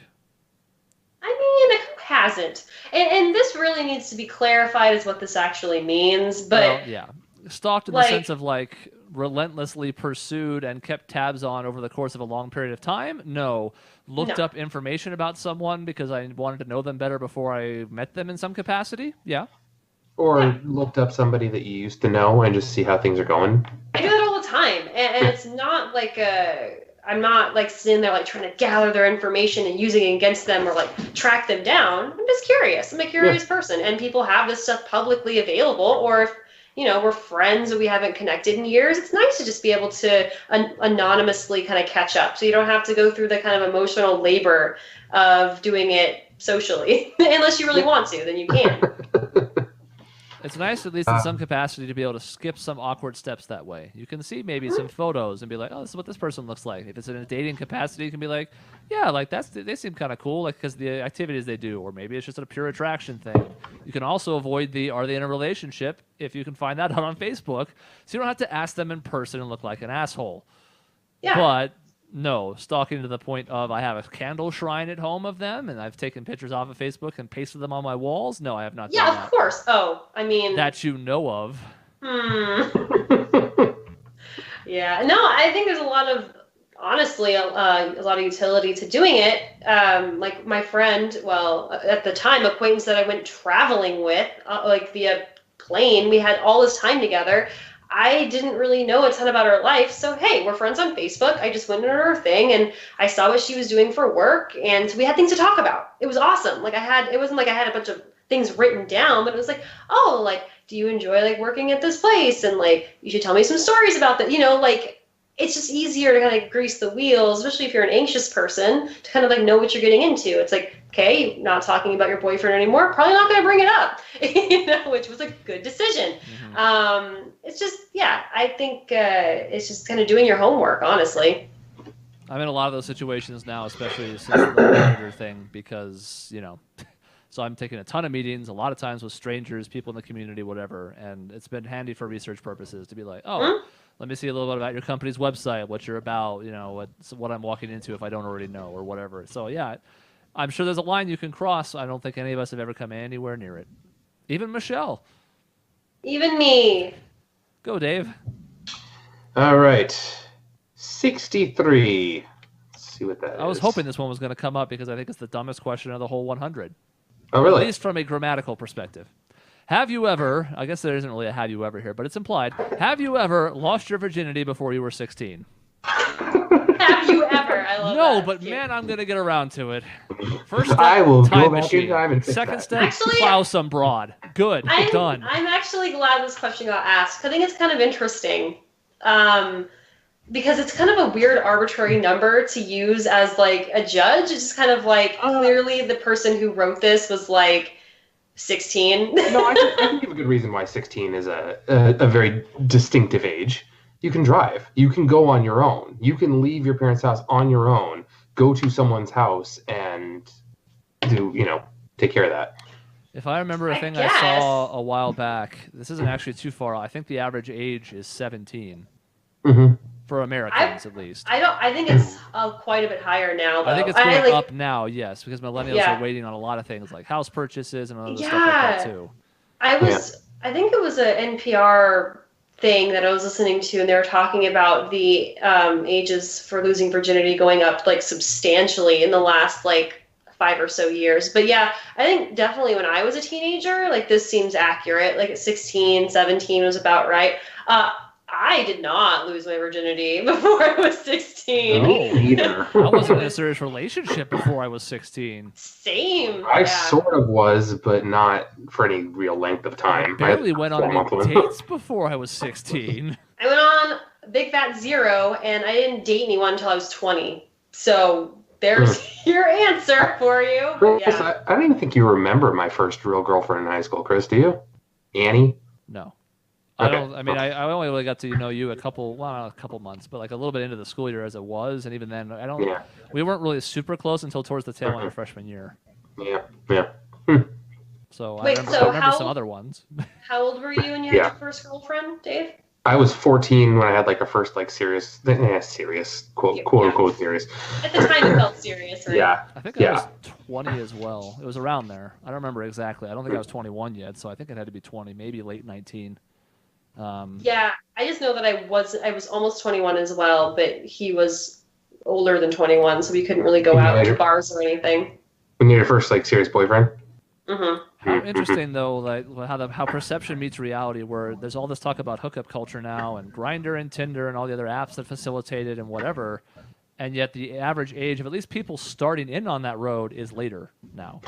I mean, who hasn't? And this really needs to be clarified as what this actually means. But well, yeah, stalked in the sense of like relentlessly pursued and kept tabs on over the course of a long period of time? No. Looked up information about someone because I wanted to know them better before I met them in some capacity? Yeah. Or looked up somebody that you used to know and just see how things are going? I do that all the time. And it's not like I'm not like sitting there like trying to gather their information and using it against them or like track them down. I'm just curious. I'm a curious person. And people have this stuff publicly available, or if you know, we're friends and we haven't connected in years, it's nice to just be able to anonymously kind of catch up. So you don't have to go through the kind of emotional labor of doing it socially. Unless you really want to, then you can. It's nice, at least in some capacity, to be able to skip some awkward steps that way. You can see maybe some photos and be like, oh, this is what this person looks like. If it's in a dating capacity, you can be like, yeah, like they seem kind of cool, like because the activities they do, or maybe it's just a pure attraction thing. You can also avoid are they in a relationship if you can find that out on Facebook, so you don't have to ask them in person and look like an asshole. Yeah. But no, stalking to the point of I have a candle shrine at home of them, and I've taken pictures off of Facebook and pasted them on my walls. No, I have not done that. Yeah, of course. Oh, I mean... That you know of. Yeah. No, I think there's a lot of, honestly, a lot of utility to doing it. Like my friend, well, at the time, acquaintance that I went traveling with, like via plane, we had all this time together. I didn't really know a ton about her life, so hey, we're friends on Facebook. I just went into her thing and I saw what she was doing for work, and we had things to talk about. It was awesome. Like it wasn't like I had a bunch of things written down, but it was like, oh, like, do you enjoy like working at this place? And like, you should tell me some stories about that. You know, like, it's just easier to kind of grease the wheels, especially if you're an anxious person, to kind of like know what you're getting into. It's like, okay, you're not talking about your boyfriend anymore, probably not going to bring it up, you know, which was a good decision. Mm-hmm. It's just, yeah, I think it's just kind of doing your homework, honestly. I'm in a lot of those situations now, especially since the manager thing, because, you know, so I'm taking a ton of meetings, a lot of times with strangers, people in the community, whatever, and it's been handy for research purposes to be like, oh, let me see a little bit about your company's website, what you're about, you know, what I'm walking into if I don't already know or whatever. So, yeah, I'm sure there's a line you can cross. I don't think any of us have ever come anywhere near it. Even Michelle. Even me. Go, Dave. All right. 63. Let's see what that is. I was hoping this one was going to come up because I think it's the dumbest question of the whole 100. Oh, really? At least from a grammatical perspective. Have you ever, I guess there isn't really a have you ever here, but it's implied, have you ever lost your virginity before you were 16? Have you ever? I love No, that. but Cute. man, I'm gonna get around to it. First step, I will time go back machine. in time and fix Second that. step, Actually, plow some broad. Good, done. I'm actually glad this question got asked. I think it's kind of interesting. Because it's kind of a weird arbitrary number to use as like a judge. It's just kind of like clearly the person who wrote this was like 16. No, I can give a good reason why 16 is a very distinctive age. You can drive. You can go on your own. You can leave your parents' house on your own, go to someone's house and take care of that. If I remember a thing I guess. saw a while back, this isn't actually too far. I think the average age is 17 Mm-hmm. for Americans, at least. I think it's quite a bit higher now, though. I think it's going up now, yes, because millennials are waiting on a lot of things like house purchases and other stuff like that too. I think it was an NPR thing that I was listening to, and they were talking about the ages for losing virginity going up like substantially in the last like 5 or so years. But yeah, I think definitely when I was a teenager, like this seems accurate. Like at 16, 17 was about right. I did not lose my virginity before I was 16. Me neither. I wasn't in a serious relationship before I was 16. Same. I sort of was, but not for any real length of time. I barely went on any dates before I was 16. I went on Big Fat Zero, and I didn't date anyone until I was 20. So there's your answer for you. Chris, Yeah. I don't even think you remember my first real girlfriend in high school, Chris, do you? Annie? No. Okay. I only really got to know you a couple months, but like a little bit into the school year as it was, and even then, we weren't really super close until towards the tail end of freshman year. Yeah. So Wait, I remember some other ones. How old were you when you had your first girlfriend, Dave? I was 14 when I had like a first like serious quote unquote serious. At the time, it felt serious, right? Yeah. I think I was 20 as well. It was around there. I don't remember exactly. I don't think I was 21 yet, so I think it had to be 20, maybe late 19. Yeah, I just know that I was almost 21 as well, but he was older than 21, so we couldn't really go out to bars or anything. When you're your first like serious boyfriend? Mm-hmm. How interesting though, like how perception meets reality, where there's all this talk about hookup culture now, and Grindr and Tinder and all the other apps that facilitate it and whatever, and yet the average age of at least people starting in on that road is later now.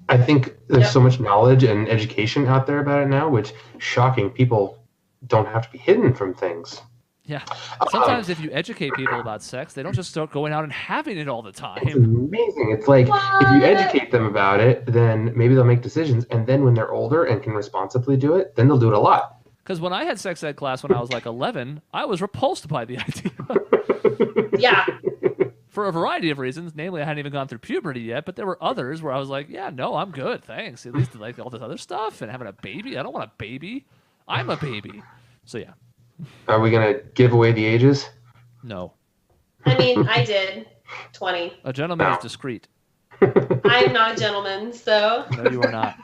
I think there's so much knowledge and education out there about it now, which shocking people don't have to be hidden from things. Yeah. Sometimes if you educate people about sex, they don't just start going out and having it all the time. It's amazing. It's like if you educate them about it, then maybe they'll make decisions. And then when they're older and can responsibly do it, then they'll do it a lot. Because when I had sex ed class when I was like 11, I was repulsed by the idea. Yeah. For a variety of reasons. Namely, I hadn't even gone through puberty yet, but there were others where I was like, yeah, no, I'm good. Thanks. At least like all this other stuff and having a baby. I don't want a baby. I'm a baby. So yeah. Are we going to give away the ages? No. I mean, I did. 20. A gentleman is discreet. I'm not a gentleman, so. No, you are not.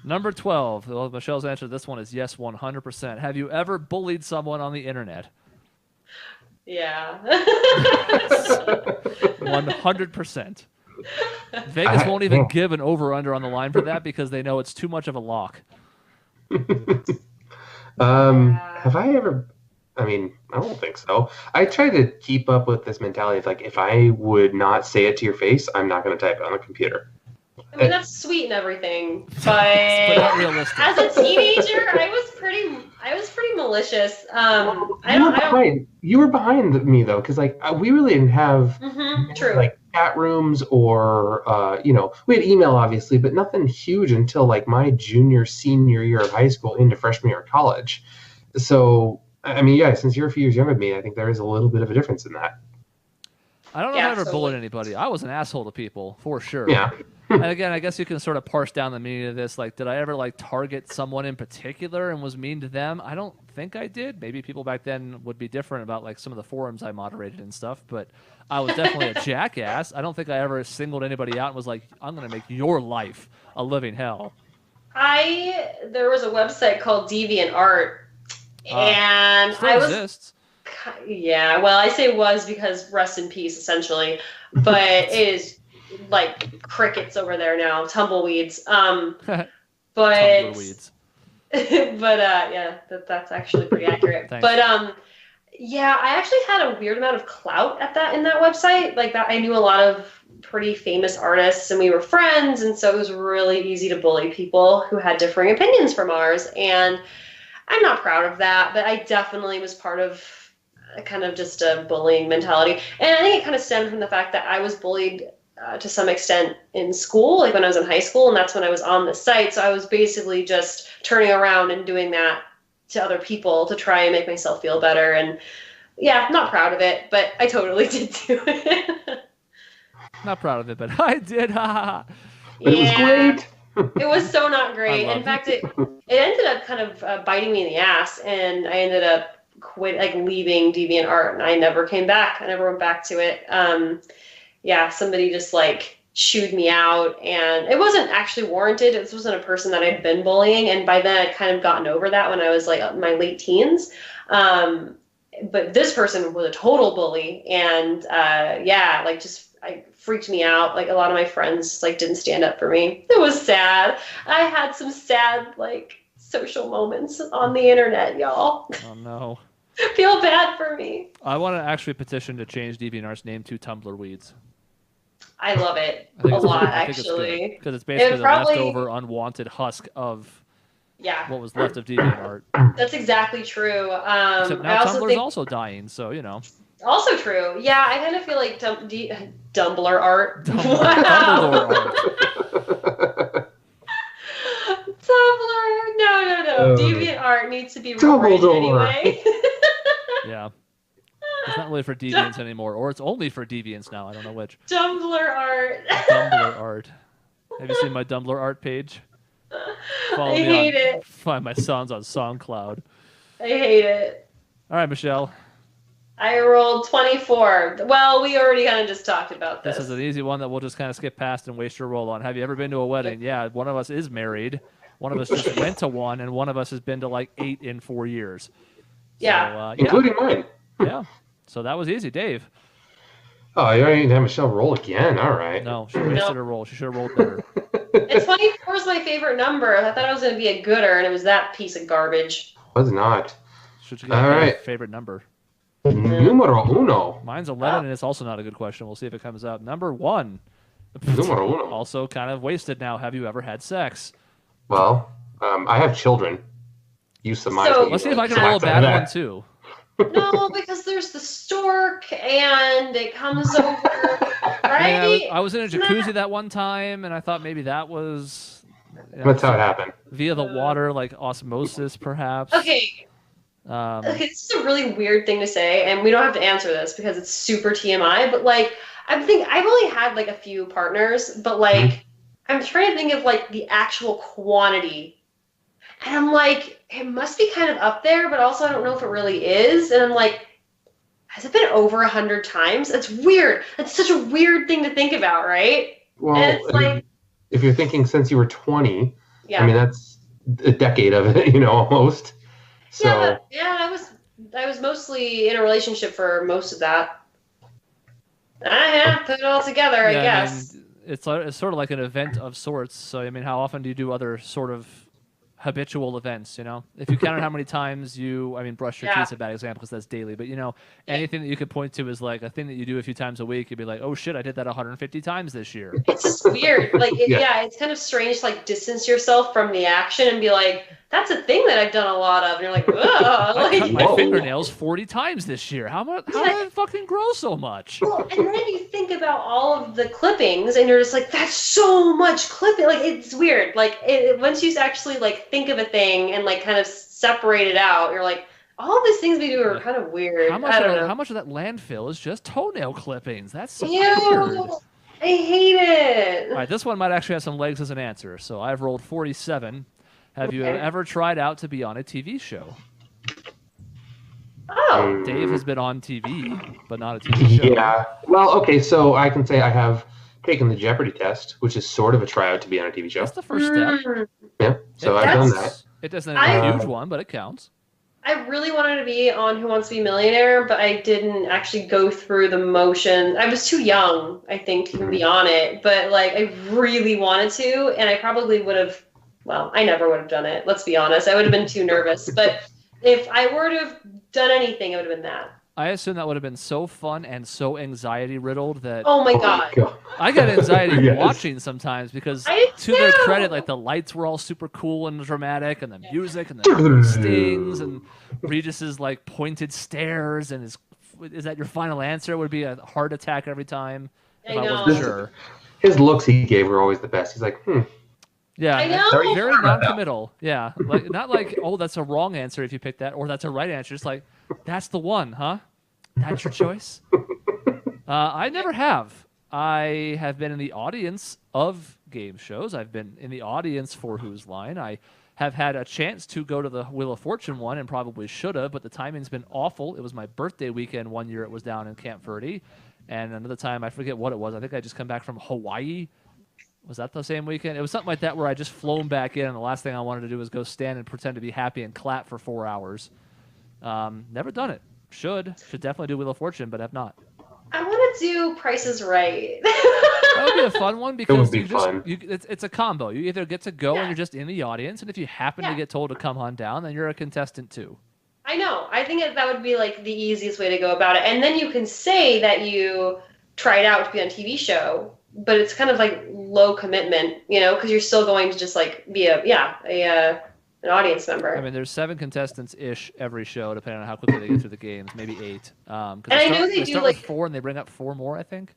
Number 12. Well, Michelle's answer to this one is yes, 100%. Have you ever bullied someone on the internet? Yeah. 100%. Vegas won't even give an over-under on the line for that because they know it's too much of a lock. Have I ever? I mean, I don't think so. I try to keep up with this mentality of like, if I would not say it to your face, I'm not going to type it on the computer. I mean, that's sweet and everything, but not realistic. as a teenager, I was pretty malicious. You were behind me though, because like we really didn't have true. like chat rooms or we had email obviously, but nothing huge until like my senior year of high school into freshman year of college. So I mean, yeah, since you're a few years younger than me, I think there is a little bit of a difference in that. I don't know if I ever bullied anybody. I was an asshole to people for sure. Yeah. And again, I guess you can sort of parse down the meaning of this. Like, did I ever like target someone in particular and was mean to them? I don't think I did. Maybe people back then would be different about like some of the forums I moderated and stuff, but I was definitely a jackass. I don't think I ever singled anybody out and was like, I'm going to make your life a living hell. There was a website called DeviantArt, and still I was exists. Yeah, well, I say was because rest in peace, essentially. But it is like crickets over there now, tumbleweeds. But Tumbleweeds. yeah, that's actually pretty accurate. Thanks. But Yeah, I actually had a weird amount of clout in that website. Like that, I knew a lot of pretty famous artists, and we were friends, and so it was really easy to bully people who had differing opinions from ours. And I'm not proud of that, but I definitely was part of kind of just a bullying mentality. And I think it kind of stemmed from the fact that I was bullied to some extent in school, like when I was in high school, and that's when I was on the site. So I was basically just turning around and doing that to other people to try and make myself feel better. And yeah, not proud of it, but I totally did do it. Not proud of it, but I did. But it was great. It was so not great. In fact, it ended up kind of biting me in the ass, and I ended up leaving DeviantArt, and I never came back. I never went back to it. Yeah, somebody just like shooed me out, and it wasn't actually warranted. This wasn't a person that I'd been bullying, and by then I'd kind of gotten over that when I was like in my late teens. But this person was a total bully, and yeah, like just freaked me out. Like a lot of my friends just like didn't stand up for me. It was sad. I had some sad like social moments on the internet, y'all. Oh no. Feel bad for me. I want to actually petition to change DeviantArt's name to Tumblr Weeds. I love it a lot, actually. Because it's basically the leftover unwanted husk of what was left of DeviantArt. That's exactly true. Except now Tumblr's also dying, so you know. Also true. Yeah, I kind of feel like Dumbler art. Dumbledore art. Tumblr. No. DeviantArt needs to be rewritten anyway. Yeah. It's not really for deviants anymore, or it's only for deviants now. I don't know which. Dumbler art. Dumbler art. Have you seen my Dumbler art page? I hate it. Find my songs on SoundCloud. I hate it. All right, Michelle. I rolled 24. Well, we already kind of just talked about this. This is an easy one that we'll just kind of skip past and waste your roll on. Have you ever been to a wedding? Yeah, one of us is married. One of us just went to one, and one of us has been to like 8 in 4 years. Yeah. So, including mine. Yeah. So that was easy. Dave. Oh, you already had Michelle roll again. All right. No, she wasted her roll. She should have rolled better. And 24 is my favorite number. I thought I was going to be a gooder, and it was that piece of garbage. Was not. Should you get a favorite number? Numero uno. Mine's 11, and it's also not a good question. We'll see if it comes out. Number 1. Numero uno. Also kind of wasted now. Have you ever had sex? Well, I have children. Use the mind. So, let's see if I can roll a bad one, too. No, because there's the stork, and it comes over, right? I was in a jacuzzi that one time, and I thought maybe that was... That's how it happened. Via the water, like osmosis, perhaps. Okay. Okay, this is a really weird thing to say, and we don't have to answer this because it's super TMI, but like, I've only had like a few partners, but like, I'm trying to think of like the actual quantity. And I'm like, it must be kind of up there, but also I don't know if it really is. And I'm like, has it been over 100 times? It's weird. It's such a weird thing to think about, right? Well, and it's like, if you're thinking since you were 20, yeah. I mean, that's a decade of it, almost. So yeah, I was mostly in a relationship for most of that. Put it all together, I guess. I mean, it's sort of like an event of sorts. So, I mean, how often do you do other sort of habitual events, If you counted how many times brush your teeth is a bad example because that's daily, but, anything that you could point to is like a thing that you do a few times a week, you'd be like, oh shit, I did that 150 times this year. It's just weird. Like, it's kind of strange to like distance yourself from the action and be like, that's a thing that I've done a lot of. And you're like, ugh. I cut my fingernails 40 times this year. How did I fucking grow so much? Well, and then you think about all of the clippings and you're just like, that's so much clipping. Like, it's weird. Like, once you actually like think of a thing and like kind of separate it out, you're like, all of these things we do are kind of weird. How much of that landfill is just toenail clippings? That's so weird. I hate it. All right, this one might actually have some legs as an answer. So I've rolled 47. Have you ever tried out to be on a TV show? Oh. Dave has been on TV, but not a TV show. Yeah. Well, okay, so I can say I have taken the Jeopardy test, which is sort of a tryout to be on a TV show. That's the first step. Yeah, so I've done that. It doesn't have a huge one, but it counts. I really wanted to be on Who Wants to Be a Millionaire, but I didn't actually go through the motion. I was too young, I think, to be on it. But like, I really wanted to, and I probably would have. Well, I never would have done it. Let's be honest. I would have been too nervous. But If I were to have done anything, it would have been that. I assume that would have been so fun and so anxiety riddled that Oh my god. I got anxiety Yes. watching sometimes because, I did to their too. credit, like the lights were all super cool and dramatic, and the music and the stings, and Regis's like pointed stares, and is that your final answer? Would be a heart attack every time if I wasn't sure. His looks he gave were always the best. He's like, Yeah, I know. very non-committal. Yeah, like not like, oh, that's a wrong answer if you pick that, or that's a right answer. Just like, that's the one, huh? That's your choice. I never have. I have been in the audience of game shows. I've been in the audience for Who's Line. I have had a chance to go to the Wheel of Fortune one and probably should have, but the timing's been awful. It was my birthday weekend one year. It was down in Camp Verde. And another time, I forget what it was. I think I just come back from Hawaii. Was that the same weekend? It was something like that where I just flown back in, and the last thing I wanted to do was go stand and pretend to be happy and clap for 4 hours. Never done it. Should definitely do Wheel of Fortune, but have not. I want to do Price is Right. That would be a fun one because be fun. it's a combo. You either get to go and you're just in the audience, and if you happen to get told to come on down, then you're a contestant too. I know. I think that would be like the easiest way to go about it. And then you can say that you tried out to be on a TV show, but it's kind of like low commitment, because you're still going to just like be an audience member. I mean, there's 7 contestants-ish every show, depending on how quickly they get through the games. Maybe 8. And I know they do start like with 4, and they bring up 4 more. I think.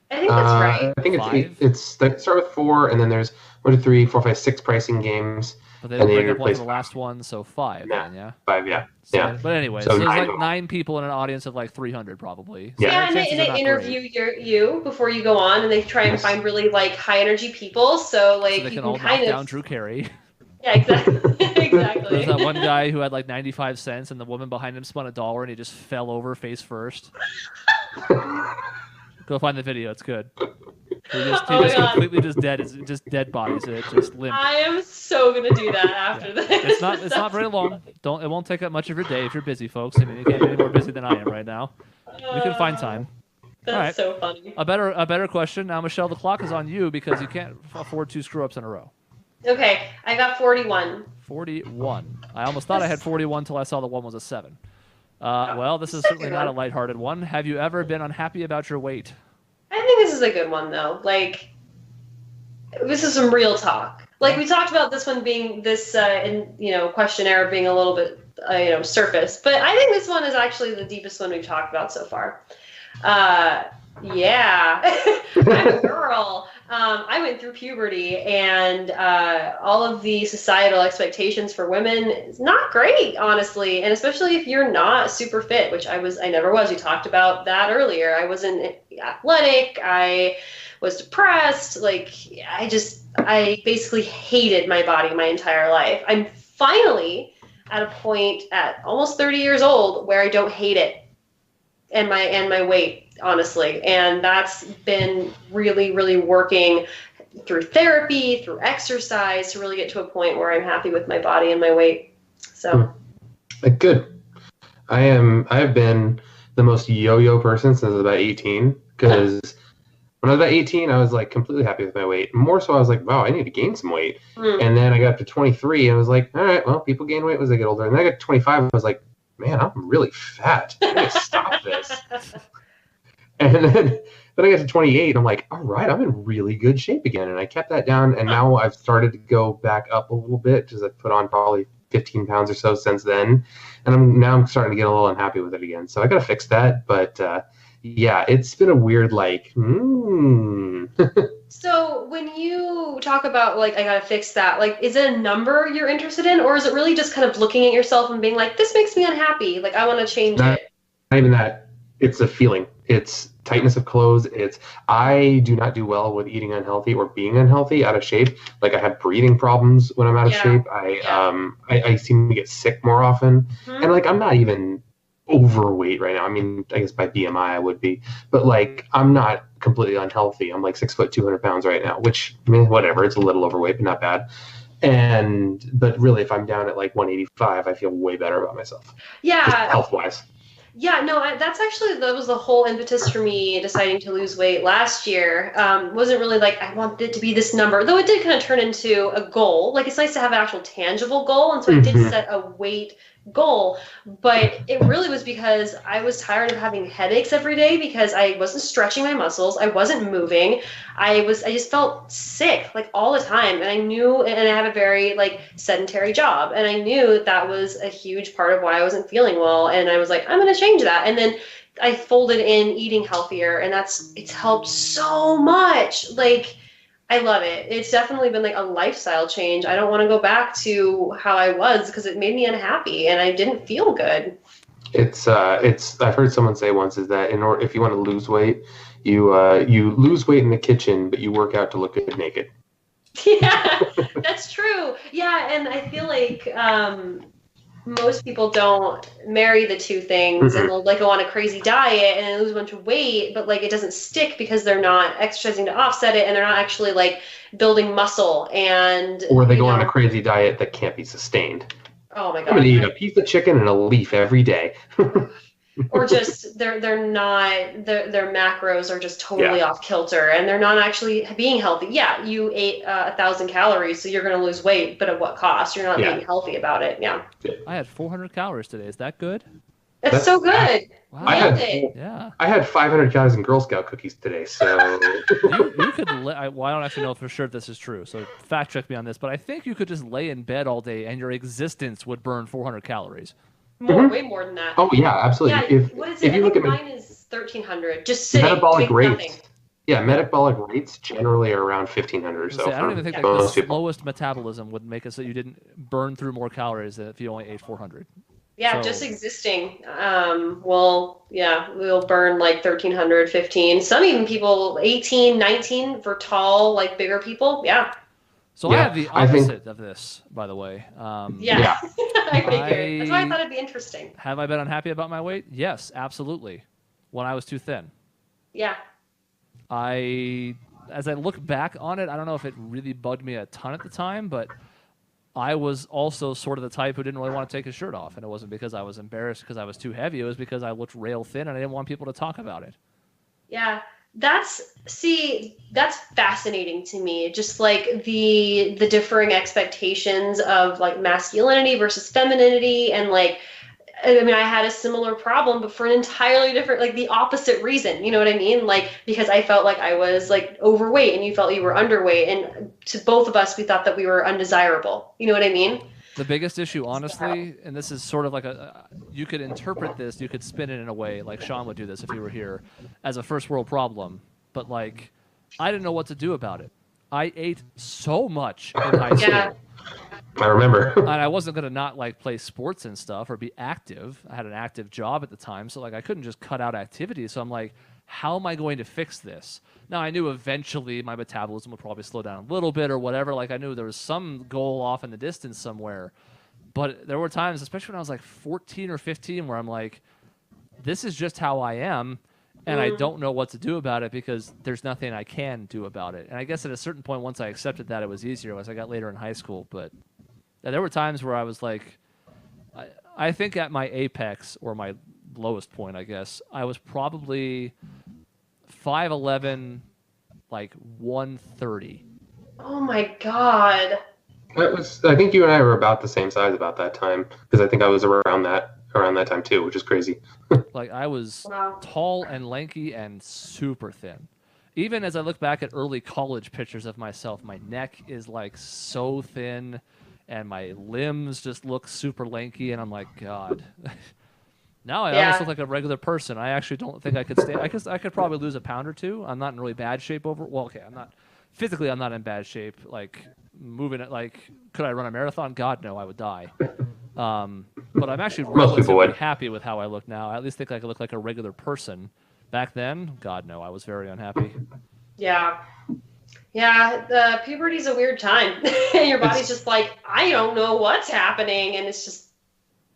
I think that's right. I think it's 5? 8. They start with 4, and then there's 1, 2, 3, 4, 5, 6 pricing games. But they and bring then up one replace for the last one, so 5. Yeah. Then, yeah. 5, yeah. So, yeah. But anyway, So so there's 9 like total. 9 people in an audience of like 300 probably. So Yeah, their and chances they are not interview great. you before you go on, and they try and Yes. find really like high energy people. So like So they you can all can knock kind down of Drew Carey. yeah, exactly, There's exactly. that one guy who had like 95 cents, and the woman behind him spun $1, and he just fell over face first. Go find the video; it's good. He just Oh my God. completely just dead. It's just dead bodies. It just limp. I am so gonna do that after this. It's not very long. It won't take up much of your day if you're busy, folks. I mean, you can't be any more busy than I am right now. We can find time. That's All right. so funny. A better question now, Michelle. The clock is on you because you can't afford 2 screw-ups in a row. Okay, I got 41. 41. I almost thought I had 41 till I saw the one was a 7. Well, this is certainly not a lighthearted one. Have you ever been unhappy about your weight? I think this is a good one though. Like, this is some real talk. Like we talked about this one being this, questionnaire being a little bit, surface. But I think this one is actually the deepest one we've talked about so far. Yeah, I'm a girl. I went through puberty, and all of the societal expectations for women is not great, honestly, and especially if you're not super fit, which I never was. You talked about that earlier. I wasn't athletic. I was depressed. Like, I basically hated my body my entire life. I'm finally at a point at almost 30 years old where I don't hate it and my weight, honestly. And that's been really, really working through therapy, through exercise to really get to a point where I'm happy with my body and my weight. So Good. I've been the most yo-yo person since I was about 18, because when I was about 18, I was like completely happy with my weight. More so, I was like, wow, I need to gain some weight. And then I got up to 23, and I was like, all right, well, people gain weight as they get older. And then I got to 25, I was like, man, I'm really fat. I need to stop this. And then I got to 28, and I'm like, all right, I'm in really good shape again. And I kept that down, and now I've started to go back up a little bit, because I've put on probably 15 pounds or so since then. And I'm starting to get a little unhappy with it again. So I got to fix that. But yeah, it's been a weird, like, So when you talk about, like, I gotta fix that, like, is it a number you're interested in, or is it really just kind of looking at yourself and being like, this makes me unhappy, like, I want to change it? Not even that. It's a feeling. It's tightness of clothes. I do not do well with eating unhealthy or being unhealthy, out of shape. Like, I have breathing problems when I'm out of shape. I seem to get sick more often. And, like, I'm not even overweight right now. I mean, I guess by BMI I would be, but like, I'm not completely unhealthy. I'm like 6 foot, 200 pounds right now, which, I mean, whatever, it's a little overweight, but not bad. But really, if I'm down at like 185, I feel way better about myself. Yeah. Just health-wise. Yeah, no, that was the whole impetus for me deciding to lose weight last year. Wasn't really like, I want it to be this number, though it did kind of turn into a goal. Like, it's nice to have an actual tangible goal. And so I did set a weight goal. But it really was because I was tired of having headaches every day because I wasn't stretching my muscles, I wasn't moving, I just felt sick like all the time, and I knew, and I have a very like sedentary job, and I knew that was a huge part of why I wasn't feeling well, and I was like, I'm going to change that. And then I folded in eating healthier, and it's helped so much. Like, I love it. It's definitely been like a lifestyle change. I don't want to go back to how I was because it made me unhappy and I didn't feel good. It's I've heard someone say once is that if you want to lose weight, you lose weight in the kitchen, but you work out to look good naked. Yeah, that's true. Yeah, and I feel like most people don't marry the two things, and they'll like go on a crazy diet and lose a bunch of weight, but like it doesn't stick because they're not exercising to offset it, and they're not actually like building muscle, and or they go on a crazy diet that can't be sustained. Oh my god! I'm gonna eat a piece of chicken and a leaf every day. Or just their macros are just totally off kilter, and they're not actually being healthy. Yeah, you ate 1,000 calories, so you're going to lose weight, but at what cost? You're not being healthy about it. Yeah. I had 400 calories today. Is that good? That's so good. Wow. I had 500 calories in Girl Scout cookies today, so you could. I don't actually know for sure if this is true, so fact check me on this. But I think you could just lay in bed all day, and your existence would burn 400 calories. Way more than that. Oh yeah, absolutely. Yeah, what is it? If you look at mine is 1,300. Just sitting. Metabolic rates. Nothing. Yeah, metabolic rates generally are around 1,500. So I don't even think like the slowest metabolism would make it so you didn't burn through more calories than if you only ate 400. Yeah, so, just existing. We'll burn like 1,300, 15. Some even people 18, 19 for tall, like bigger people. Yeah. So I have the opposite of this, by the way. I figured. That's why I thought it'd be interesting. Have I been unhappy about my weight? Yes, absolutely. When I was too thin. Yeah. As I look back on it, I don't know if it really bugged me a ton at the time, but I was also sort of the type who didn't really want to take his shirt off. And it wasn't because I was embarrassed because I was too heavy. It was because I looked rail thin and I didn't want people to talk about it. Yeah. That's fascinating to me. Just like the differing expectations of like masculinity versus femininity, and like, I mean, I had a similar problem, but for an entirely different, like the opposite reason. You know what I mean? Like, because I felt like I was like overweight and you felt you were underweight, and to both of us, we thought that we were undesirable. You know what I mean? The biggest issue, honestly, and this is sort of like you could interpret this, you could spin it in a way, like Sean would do this if he were here, as a first world problem. But like, I didn't know what to do about it. I ate so much in high school. Yeah. I remember. And I wasn't going to not like play sports and stuff or be active. I had an active job at the time, so like I couldn't just cut out activities. So I'm like, how am I going to fix this? Now, I knew eventually my metabolism would probably slow down a little bit or whatever. Like, I knew there was some goal off in the distance somewhere. But there were times, especially when I was like 14 or 15, where I'm like, this is just how I am, and I don't know what to do about it because there's nothing I can do about it. And I guess at a certain point, once I accepted that, it was easier as I got later in high school. But there were times where I was like, I think at my apex, or my lowest point, I guess, I was probably 5'11", like 130. Oh my god. I think you and I were about the same size about that time, because I think I was around that time too, which is crazy. Like, I was tall and lanky and super thin. Even as I look back at early college pictures of myself, my neck is like so thin and my limbs just look super lanky, and I'm like, God. Now I almost look like a regular person. I actually don't think I could stay. I could probably lose a pound or two. I'm not in really bad shape I'm not physically. I'm not in bad shape. Like, moving it, like, could I run a marathon? God, no, I would die. But I'm actually relatively happy with how I look now. I at least think I could look like a regular person. Back then, God, no, I was very unhappy. Yeah. The puberty's a weird time. Your body's just like, I don't know what's happening, and it's just.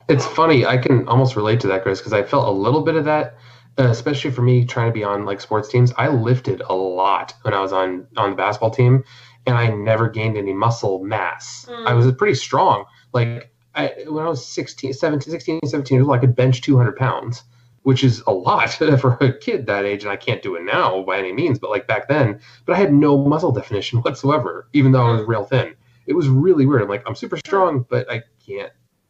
It's funny. I can almost relate to that, Chris, because I felt a little bit of that, especially for me trying to be on like sports teams. I lifted a lot when I was on the basketball team, and I never gained any muscle mass. I was pretty strong. Like, when I was 16, 17 years old, I could bench 200 pounds, which is a lot for a kid that age. And I can't do it now by any means, but like back then, but I had no muscle definition whatsoever, even though I was real thin. It was really weird. I'm like, I'm super strong, but I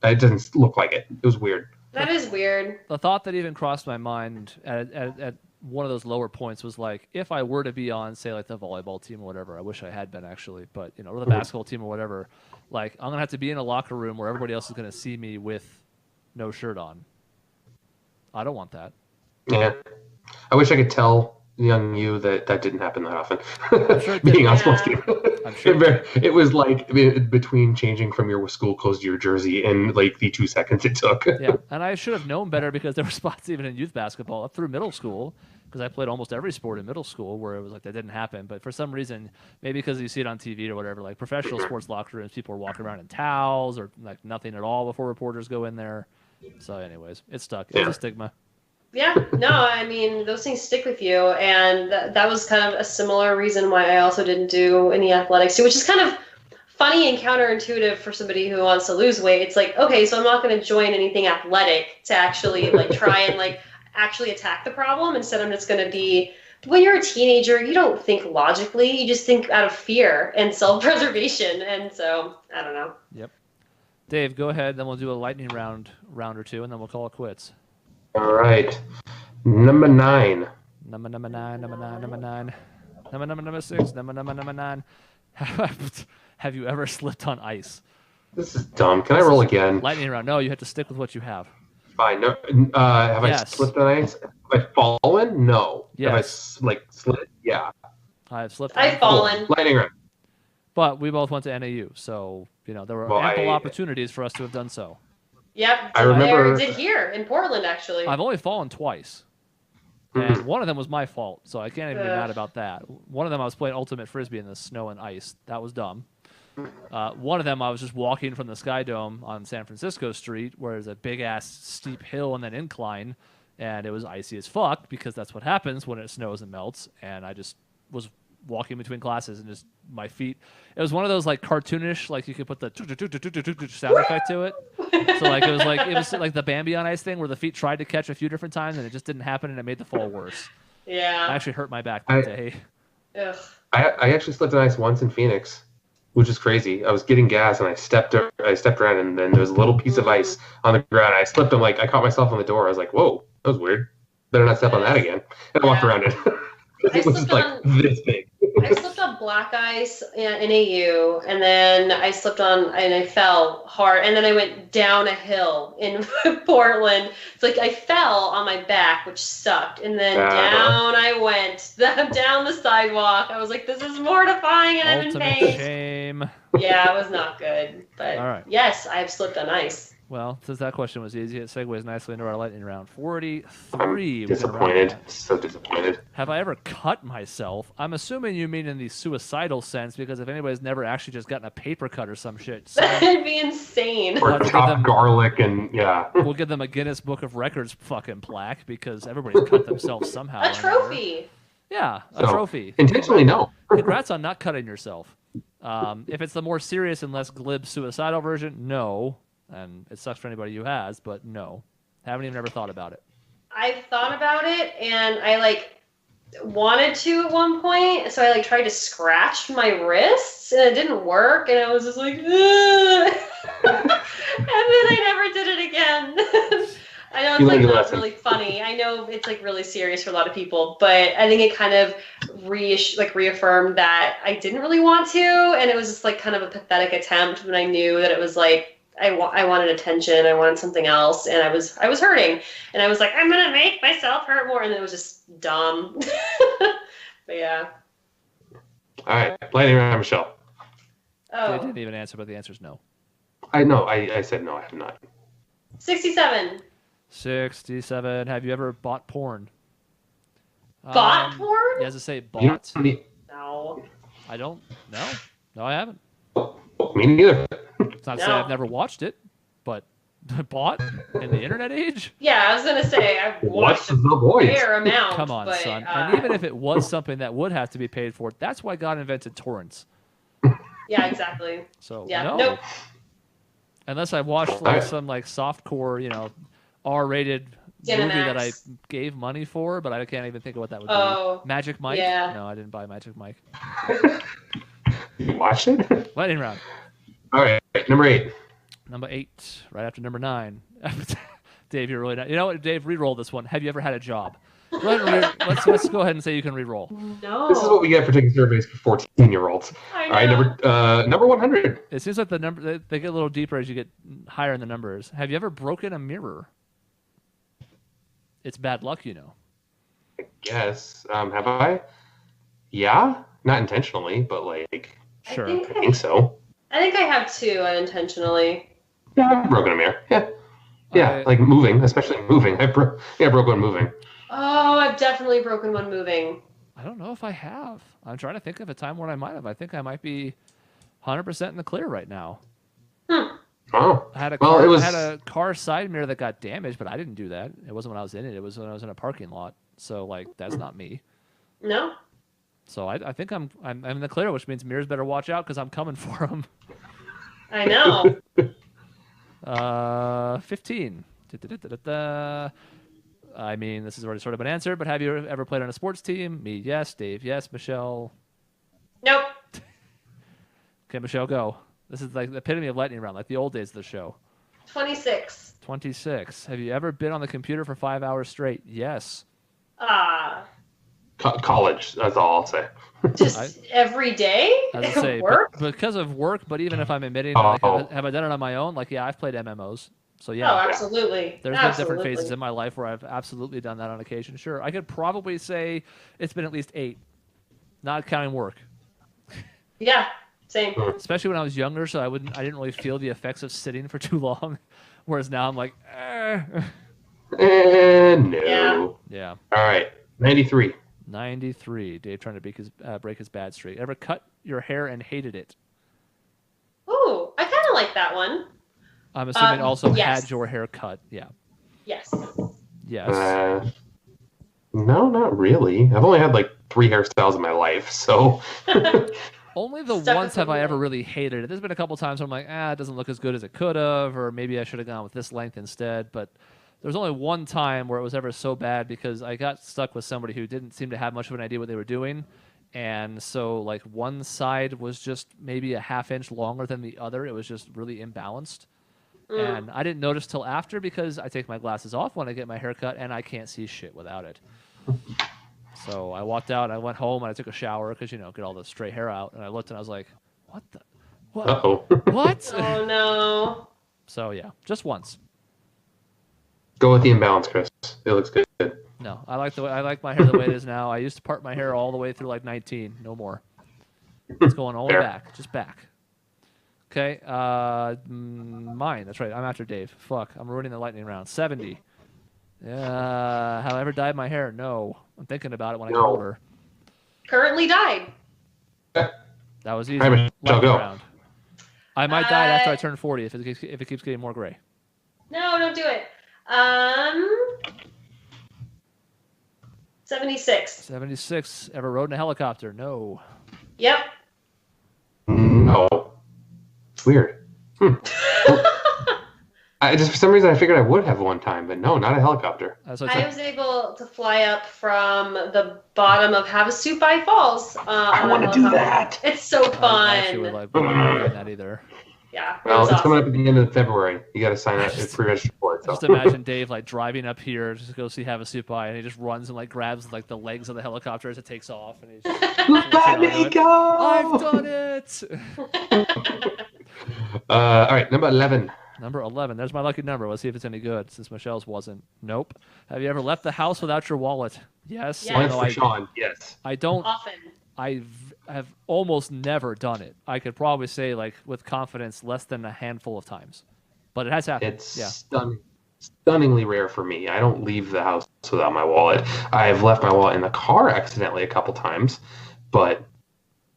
It doesn't look like it. It was weird. That is weird. The thought that even crossed my mind at one of those lower points was like, if I were to be on, say, like the volleyball team or whatever, I wish I had been actually, but or the basketball team or whatever, like I'm gonna have to be in a locker room where everybody else is gonna see me with no shirt on. I don't want that. Yeah, I wish I could tell young you that didn't happen that often. I'm sure it Being did. on sports team, I'm sure it was like between changing from your school clothes to your jersey in like the 2 seconds it took. Yeah, and I should have known better because there were spots even in youth basketball up through middle school, because I played almost every sport in middle school where it was like that didn't happen. But for some reason, maybe because you see it on TV or whatever, like professional sports locker rooms, people are walking around in towels or like nothing at all before reporters go in there. So anyways, it stuck. It's a stigma. Yeah, no, I mean, those things stick with you. And that was kind of a similar reason why I also didn't do any athletics too, which is kind of funny and counterintuitive for somebody who wants to lose weight. It's like, okay, so I'm not going to join anything athletic to actually like try and like actually attack the problem. Instead, I'm just going to be, when you're a teenager, you don't think logically, you just think out of fear and self-preservation. And so, I don't know. Yep. Dave, go ahead, then we'll do a lightning round or two, and then we'll call it quits. All right, number 9. Number 9. Number 6. Number 9. Have you ever slipped on ice? This is dumb. Can I roll again? Lightning round. No, you have to stick with what you have. Fine. No. Have I slipped on ice? Have I fallen? No. Yes. Have I slid? Yeah. I've slipped. I've fallen. Lightning round. But we both went to NAU, so there were ample opportunities for us to have done so. Yep, I remember. Did here in Portland actually. I've only fallen twice, and one of them was my fault, so I can't even be mad about that. One of them I was playing ultimate frisbee in the snow and ice. That was dumb. One of them I was just walking from the Sky Dome on San Francisco Street, where there's a big ass steep hill and then incline, and it was icy as fuck because that's what happens when it snows and melts. And I just was walking between classes and just my feet. It was one of those like cartoonish, like you could put the sound effect to it. So like it was like the Bambi on ice thing where the feet tried to catch a few different times and it just didn't happen and it made the fall worse. Yeah. I actually hurt my back that day. Ugh. I actually slipped on ice once in Phoenix, which is crazy. I was getting gas and I stepped around and then there was a little piece of ice on the ground. I slipped and like I caught myself on the door. I was like, whoa, that was weird. Better not step on that again. And I walked around it. It was like this big. I slipped on black ice in AU, and then I slipped on, and I fell hard, and then I went down a hill in Portland. It's like I fell on my back, which sucked, and then down I went, down the sidewalk. I was like, this is mortifying, and I'm in pain. Shame. Yeah, it was not good, but all right. Yes, I have slipped on ice. Well, since that question was easy, it segues nicely into our lightning round. 43. I'm disappointed. So disappointed. Have I ever cut myself? I'm assuming you mean in the suicidal sense, because if anybody's never actually just gotten a paper cut or some shit. That'd be insane. Or chopped garlic and, yeah. We'll give them a Guinness Book of Records fucking plaque, because everybody's cut themselves somehow. A trophy. Yeah, a trophy. Intentionally, no. Congrats on not cutting yourself. If it's the more serious and less glib suicidal version, no. And it sucks for anybody who has, but no. Haven't even ever thought about it. I've thought about it, and I wanted to at one point, so I tried to scratch my wrists, and it didn't work, and I was just like, ugh. And then I never did it again. I know it's not really funny. I know it's really serious for a lot of people, but I think it kind of reaffirmed that I didn't really want to, and it was just kind of a pathetic attempt when I knew that it was I wanted attention, I wanted something else, and I was hurting, and I was like, I'm gonna make myself hurt more, and it was just dumb. But yeah. All right, lightning round, Michelle. Oh. They didn't even answer, but the answer is no. I know. I said no. I have not. 67. 67. Have you ever bought porn? Bought porn? You have to say bought. No. I don't. No, I haven't. Me neither. It's not to say I've never watched it, but bought in the internet age? Yeah, I was going to say I've watched a fair amount. Come on, but, son. And even if it was something that would have to be paid for, that's why God invented torrents. Yeah, exactly. So, yeah, no. Nope. Unless I watched some softcore, R-rated movie that I gave money for, but I can't even think of what that would be. Magic Mike? Yeah. No, I didn't buy Magic Mike. You watched it? Lightning round. All right, number 8. Number 8, right after number 9. Dave, you're really not. You know what, Dave? Re-roll this one. Have you ever had a job? Go ahead and let's go ahead and say you can re-roll. No. This is what we get for taking surveys for 14-year-olds. I All right, know. number 100. It seems like the number they get a little deeper as you get higher in the numbers. Have you ever broken a mirror? It's bad luck, you know. Yes. Have I? Yeah, not intentionally, but like. Sure. I think so. I think I have 2 unintentionally. Yeah, I've broken a mirror. Yeah, like moving, especially moving. I broke one moving. Oh, I've definitely broken one moving. I don't know if I have. I'm trying to think of a time when I might have. I think I might be 100% in the clear right now. Oh. I had a car side mirror that got damaged, but I didn't do that. It wasn't when I was in it. It was when I was in a parking lot. So like that's not me. No. So I think I'm in the clear, which means mirrors better watch out because I'm coming for them. I know. 15. I mean, this has already sort of been answered, but have you ever played on a sports team? Me, yes. Dave, yes. Michelle? Nope. Okay, Michelle, go. This is like the epitome of lightning round, like the old days of the show. 26. 26. Have you ever been on the computer for 5 hours straight? Yes. College, that's all I'll say. Just every day? As I say, work? because of work, but even if I'm admitting, like, have I done it on my own? Like, yeah, I've played MMOs. So, yeah. Oh, absolutely. There's been different phases in my life where I've absolutely done that on occasion. Sure. I could probably say it's been at least 8, not counting work. Yeah, same. Especially when I was younger, so I didn't really feel the effects of sitting for too long. Whereas now I'm like, no. Yeah. All right, 93. 93. Dave trying to break his bad streak. Ever cut your hair and hated it? Ooh, I kind of like that one. I'm assuming also yes. had your hair cut. Yeah. Yes. Yes. No, not really. I've only had like 3 hairstyles in my life, so. Only the once have I ever really hated it. There's been a couple times where I'm like, it doesn't look as good as it could have, or maybe I should have gone with this length instead. But there's only one time where it was ever so bad because I got stuck with somebody who didn't seem to have much of an idea what they were doing. And so like one side was just maybe a ½ inch longer than the other. It was just really imbalanced. And I didn't notice till after because I take my glasses off when I get my hair cut and I can't see shit without it. So I walked out, I went home, and I took a shower because, get all the stray hair out. And I looked and I was like, what the? What? Uh-oh. What? Oh, no. So, yeah, just once. Go with the imbalance, Chris. It looks good. No, I like my hair the way it is now. I used to part my hair all the way through like 19. No more. It's going all the way back. Just back. Okay. Mine. That's right. I'm after Dave. Fuck. I'm ruining the lightning round. 70. Have I ever dyed my hair? No. I'm thinking about it when I get older. Currently dyed. That was easy. Right, Lightning go. round. I might dye it after I turn 40 if it keeps getting more gray. No, don't do it. 76. 76. Ever rode in a helicopter? No. Yep. No. It's weird. I just for some reason I figured I would have one time, but no, not a helicopter. I was able to fly up from the bottom of Havasupai Falls. I want to do that. It's so fun. I actually would like doing that either. Yeah. Well, it's coming up at the end of February. You got to sign up. It's pre-registered for it. So. Just imagine Dave like driving up here just to go see Havasupai, and he just runs and like grabs like the legs of the helicopter as it takes off, and he's just, let me go. I've done it. All right, number 11. Number 11. There's my lucky number. Let's see if it's any good, since Michelle's wasn't. Nope. Have you ever left the house without your wallet? Yes. Yes. For Sean, yes. I don't. Often. I have almost never done it. I could probably say, like, with confidence, less than a handful of times. But it has happened. It's yeah. stunningly rare for me. I don't leave the house without my wallet. I've left my wallet in the car accidentally a couple times, but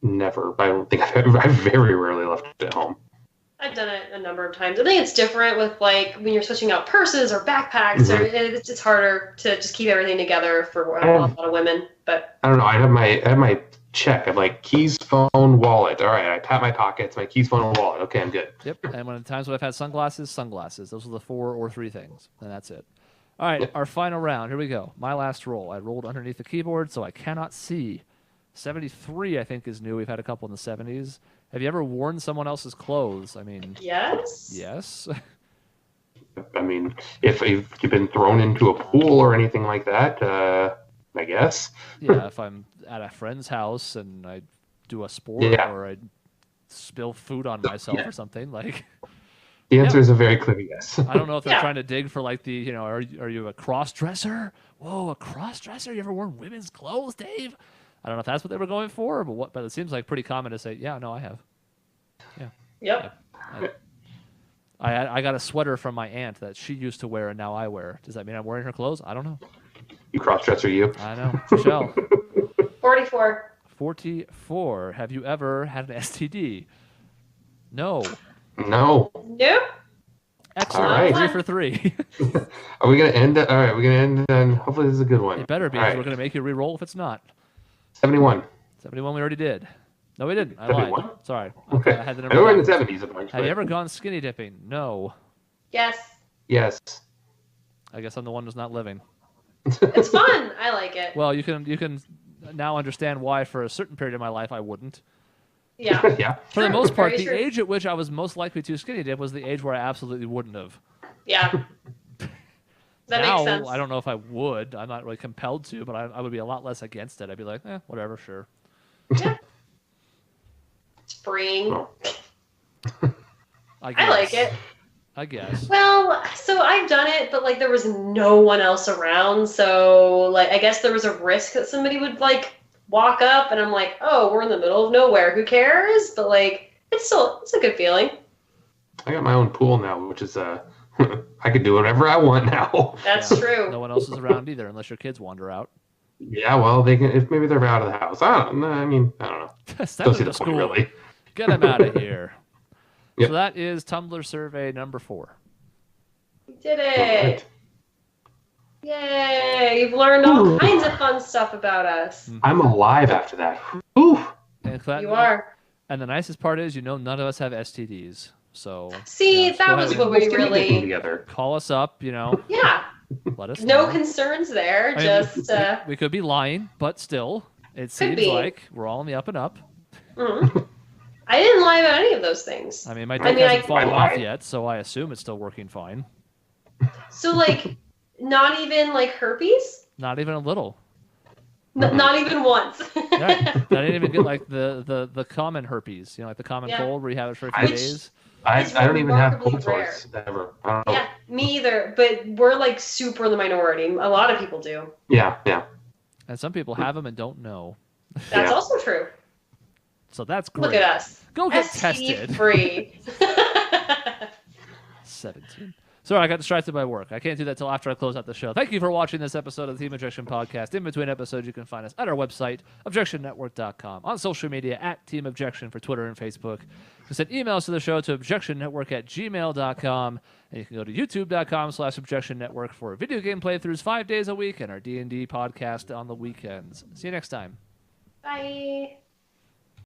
never. I don't think I've very rarely left it at home. I've done it a number of times. I think it's different with like when you're switching out purses or backpacks, or it's harder to just keep everything together for a lot of women. But I don't know. I have my check. I'm like keys, phone, wallet. All right. I pat my pockets. My keys, phone, and wallet. Okay, I'm good. Yep. And when the times when I've had sunglasses. Those are the 4 or 3 things, and that's it. All right. Our final round. Here we go. My last roll. I rolled underneath the keyboard, so I cannot see. 73, I think, is new. We've had a couple in the 70s. Have you ever worn someone else's clothes? I mean, Yes. yes. I mean, if you've been thrown into a pool or anything like that, I guess. Yeah, if I'm at a friend's house and I do a sport Yeah. or I spill food on myself Yeah. or something, like, The answer Yeah. is a very clear yes. I don't know if they're Yeah. trying to dig for like the, are you a cross dresser? Whoa, a cross dresser? You ever worn women's clothes, Dave? I don't know if that's what they were going for, but it seems like pretty common to say, yeah, no, I have. Yep. I got a sweater from my aunt that she used to wear and now I wear. Does that mean I'm wearing her clothes? I don't know. You cross-dresser, you. I know. Michelle, 44. 44. Have you ever had an STD? No. No. Nope. Excellent. All right. 3 for 3. Are we gonna end? All right, we're gonna end. And hopefully, this is a good one. It better be. All 'Cause right. We're going to make you re-roll if it's not. 71. 71 we already did. No, we didn't. I 71? lied. Sorry. Okay. I had the I number know we're in the backwards. 70s a bunch. Have you but ever gone skinny dipping? No. Yes. Yes. I guess I'm the one who's not living. It's fun. I like it. Well, you can now understand why for a certain period of my life I wouldn't. Yeah. Yeah. For the True, most part, very the true. age at which I was most likely to skinny dip was the age where I absolutely wouldn't have. Yeah. That Now, makes sense. I don't know if I would. I'm not really compelled to, but I would be a lot less against it. I'd be like, whatever, sure. Yeah. It's freeing. Oh. I like it. I guess. Well, so I've done it, but like there was no one else around, so like I guess there was a risk that somebody would like walk up, and I'm like, oh, we're in the middle of nowhere. Who cares? But like, it's a good feeling. I got my own pool now, which is I could do whatever I want now. That's Yeah. true. No one else is around either, unless your kids wander out. Yeah, well, they can if maybe they're out of the house. I don't know. Send Don't see them the to point, school. really. Get them out of here. Yep. So that is Tumblr survey number 4. We did All it! right. Yay! You've learned all Ooh. kinds of fun stuff about us. I'm alive after that. Ooh. And that- You are. And the nicest part is, none of us have STDs. So See, yeah, just that go was ahead what and we Let's get it really. together. call us up. Yeah. Let us No know. concerns there. I mean, Just. we could be lying, but still, it Could seems be. like we're all on the up and up. Mhm. I didn't lie about any of those things. I mean, my I dick mean, hasn't I- fallen I off lied. yet, so I assume it's still working fine. So like, not even like herpes. Not even a little. Not even once. Yeah, I didn't even get like the common herpes, like the common Yeah. cold where you have it for a few Which- days. I It's don't even have remarkably cold sores ever. I don't know. Yeah, me either. But we're like super in the minority. A lot of people do. Yeah. And some people have them and don't know. That's Yeah. also true. So that's great. Look at us. Go get STD tested. free. 17. Sorry, I got distracted by work. I can't do that till after I close out the show. Thank you for watching this episode of the Team Objection Podcast. In between episodes, you can find us at our website, objectionnetwork.com, on social media at Team Objection for Twitter and Facebook. You can send emails to the show to objectionnetwork@gmail.com, and you can go to youtube.com/objectionnetwork for video game playthroughs 5 days a week and our D&D podcast on the weekends. See you next time. Bye.